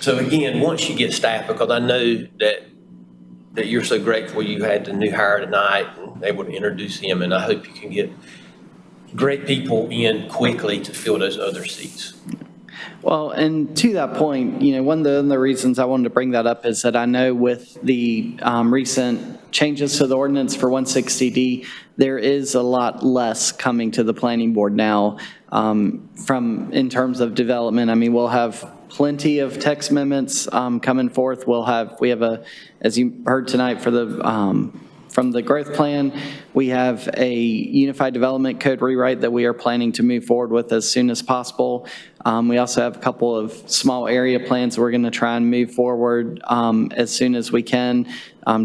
Speaker 8: So again, once you get staff, because I know that you're so grateful you had the new hire tonight and able to introduce him, and I hope you can get great people in quickly to fill those other seats.
Speaker 4: Well, and to that point, one of the reasons I wanted to bring that up is that I know with the recent changes to the ordinance for 160D, there is a lot less coming to the planning board now in terms of development. I mean, we'll have plenty of text amendments coming forth. We have as you heard tonight from the growth plan, we have a unified development code rewrite that we are planning to move forward with as soon as possible. We also have a couple of small area plans we're going to try and move forward as soon as we can,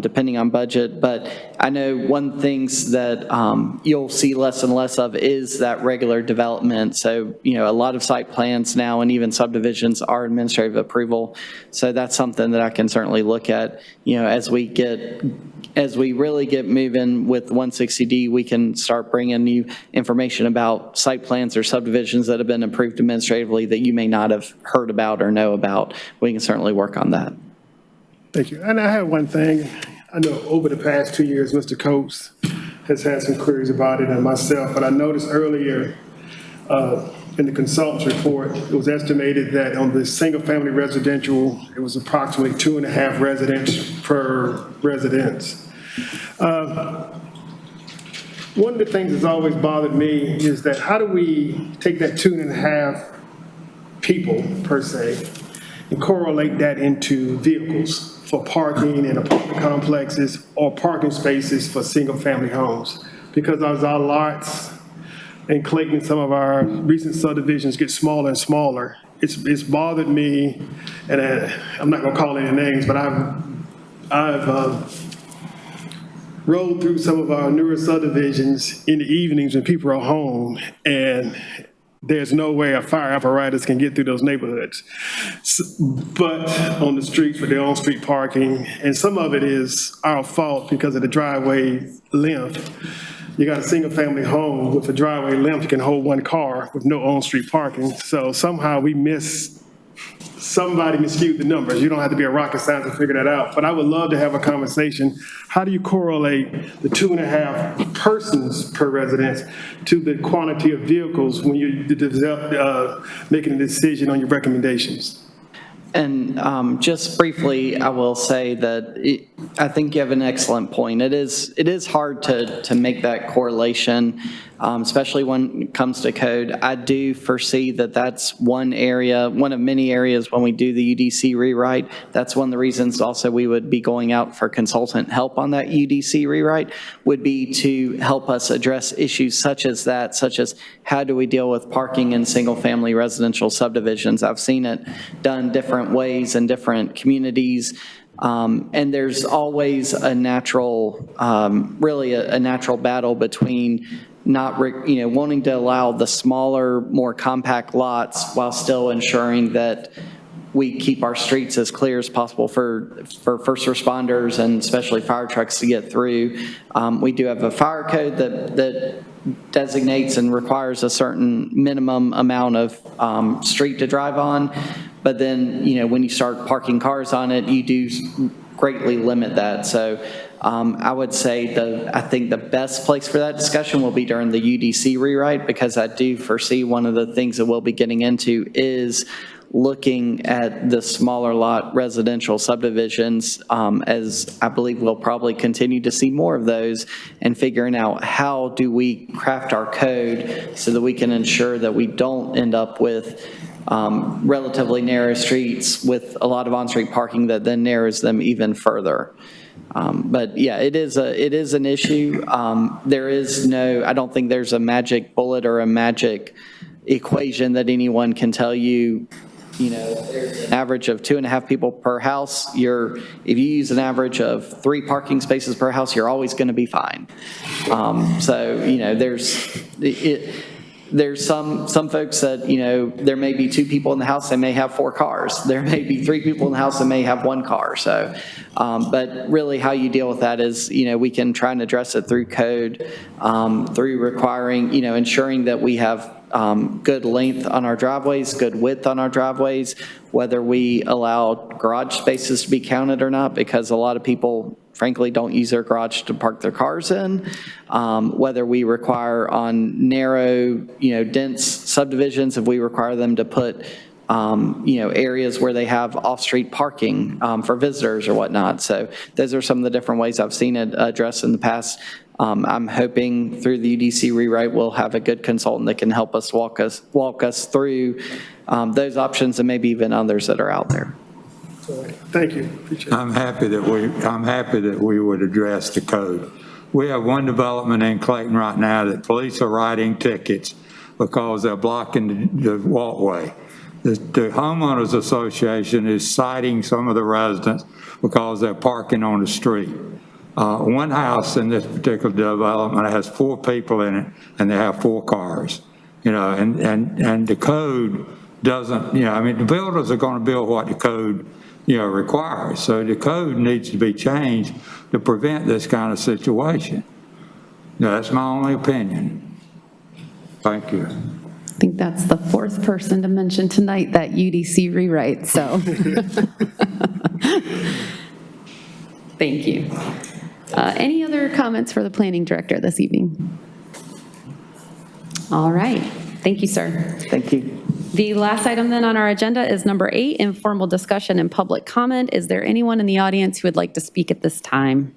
Speaker 4: depending on budget. But I know one things that you'll see less and less of is that regular development. So, a lot of site plans now and even subdivisions are administrative approval. So that's something that I can certainly look at, as we really get moving with 160D, we can start bringing you information about site plans or subdivisions that have been approved administratively that you may not have heard about or know about. We can certainly work on that.
Speaker 11: Thank you. And I have one thing. I know over the past 2 years, Mr. Coates has had some queries about it and myself, but I noticed earlier in the consultant's report, it was estimated that on the single-family residential, it was approximately 2.5 residents per residence. One of the things that's always bothered me is that how do we take that 2.5 people per se and correlate that into vehicles for parking in apartment complexes or parking spaces for single-family homes? Because as our lots in Clayton, some of our recent subdivisions get smaller and smaller, it's bothered me, and I'm not going to call any names, but I've rode through some of our newer subdivisions in the evenings when people are home, and there's no way a fire apparatus can get through those neighborhoods. But on the streets for their on-street parking, and some of it is our fault because of the driveway length. You got a single-family home with a driveway length, you can hold one car with no on-street parking. So somehow somebody miscued the numbers. You don't have to be a rocket scientist to figure that out. But I would love to have a conversation. How do you correlate the 2.5 persons per residence to the quantity of vehicles when you're making a decision on your recommendations?
Speaker 4: And just briefly, I will say that I think you have an excellent point. It is hard to make that correlation, especially when it comes to code. I do foresee that that's one of many areas when we do the UDC rewrite. That's one of the reasons also we would be going out for consultant help on that UDC rewrite, would be to help us address issues such as that, such as how do we deal with parking in single-family residential subdivisions. I've seen it done different ways in different communities. And there's always a natural, really a natural battle between not, wanting to allow the smaller, more compact lots while still ensuring that we keep our streets as clear as possible for first responders and especially fire trucks to get through. We do have a fire code that designates and requires a certain minimum amount of street to drive on. But then, when you start parking cars on it, you do greatly limit that. So I would say I think the best place for that discussion will be during the UDC rewrite, because I do foresee one of the things that we'll be getting into is looking at the smaller lot residential subdivisions, as I believe we'll probably continue to see more of those, and figuring out how do we craft our code so that we can ensure that we don't end up with relatively narrow streets with a lot of on-street parking that then narrows them even further. But yeah, it is an issue. There is no, I don't think there's a magic bullet or a magic equation that anyone can tell you, there's an average of 2.5 people per house. If you use an average of 3 parking spaces per house, you're always going to be fine. There's some folks that, there may be 2 people in the house, they may have 4 cars. There may be 3 people in the house that may have 1 car. So, but really how you deal with that is, we can try and address it through code, through requiring, ensuring that we have good length on our driveways, good width on our driveways, whether we allow garage spaces to be counted or not, because a lot of people frankly don't use their garage to park their cars in, whether we require on narrow, dense subdivisions, if we require them to put, areas where they have off-street parking for visitors or whatnot. So those are some of the different ways I've seen it addressed in the past. I'm hoping through the UDC rewrite, we'll have a good consultant that can help us walk us through those options and maybe even others that are out there.
Speaker 11: Thank you. Appreciate it.
Speaker 3: I'm happy that we would address the code. We have one development in Clayton right now that police are writing tickets because they're blocking the walkway. The homeowners association is citing some of the residents because they're parking on the street. One house in this particular development has 4 people in it, and they have 4 cars. And the code doesn't. The builders are going to build what the code requires. So the code needs to be changed to prevent this kind of situation. That's my only opinion. Thank you.
Speaker 2: I think that's the 4th person to mention tonight that UDC rewrite, so. Thank you. Any other comments for the planning director this evening? All right. Thank you, sir.
Speaker 4: Thank you.
Speaker 2: The last item then on our agenda is number 8, informal discussion and public comment. Is there anyone in the audience who would like to speak at this time?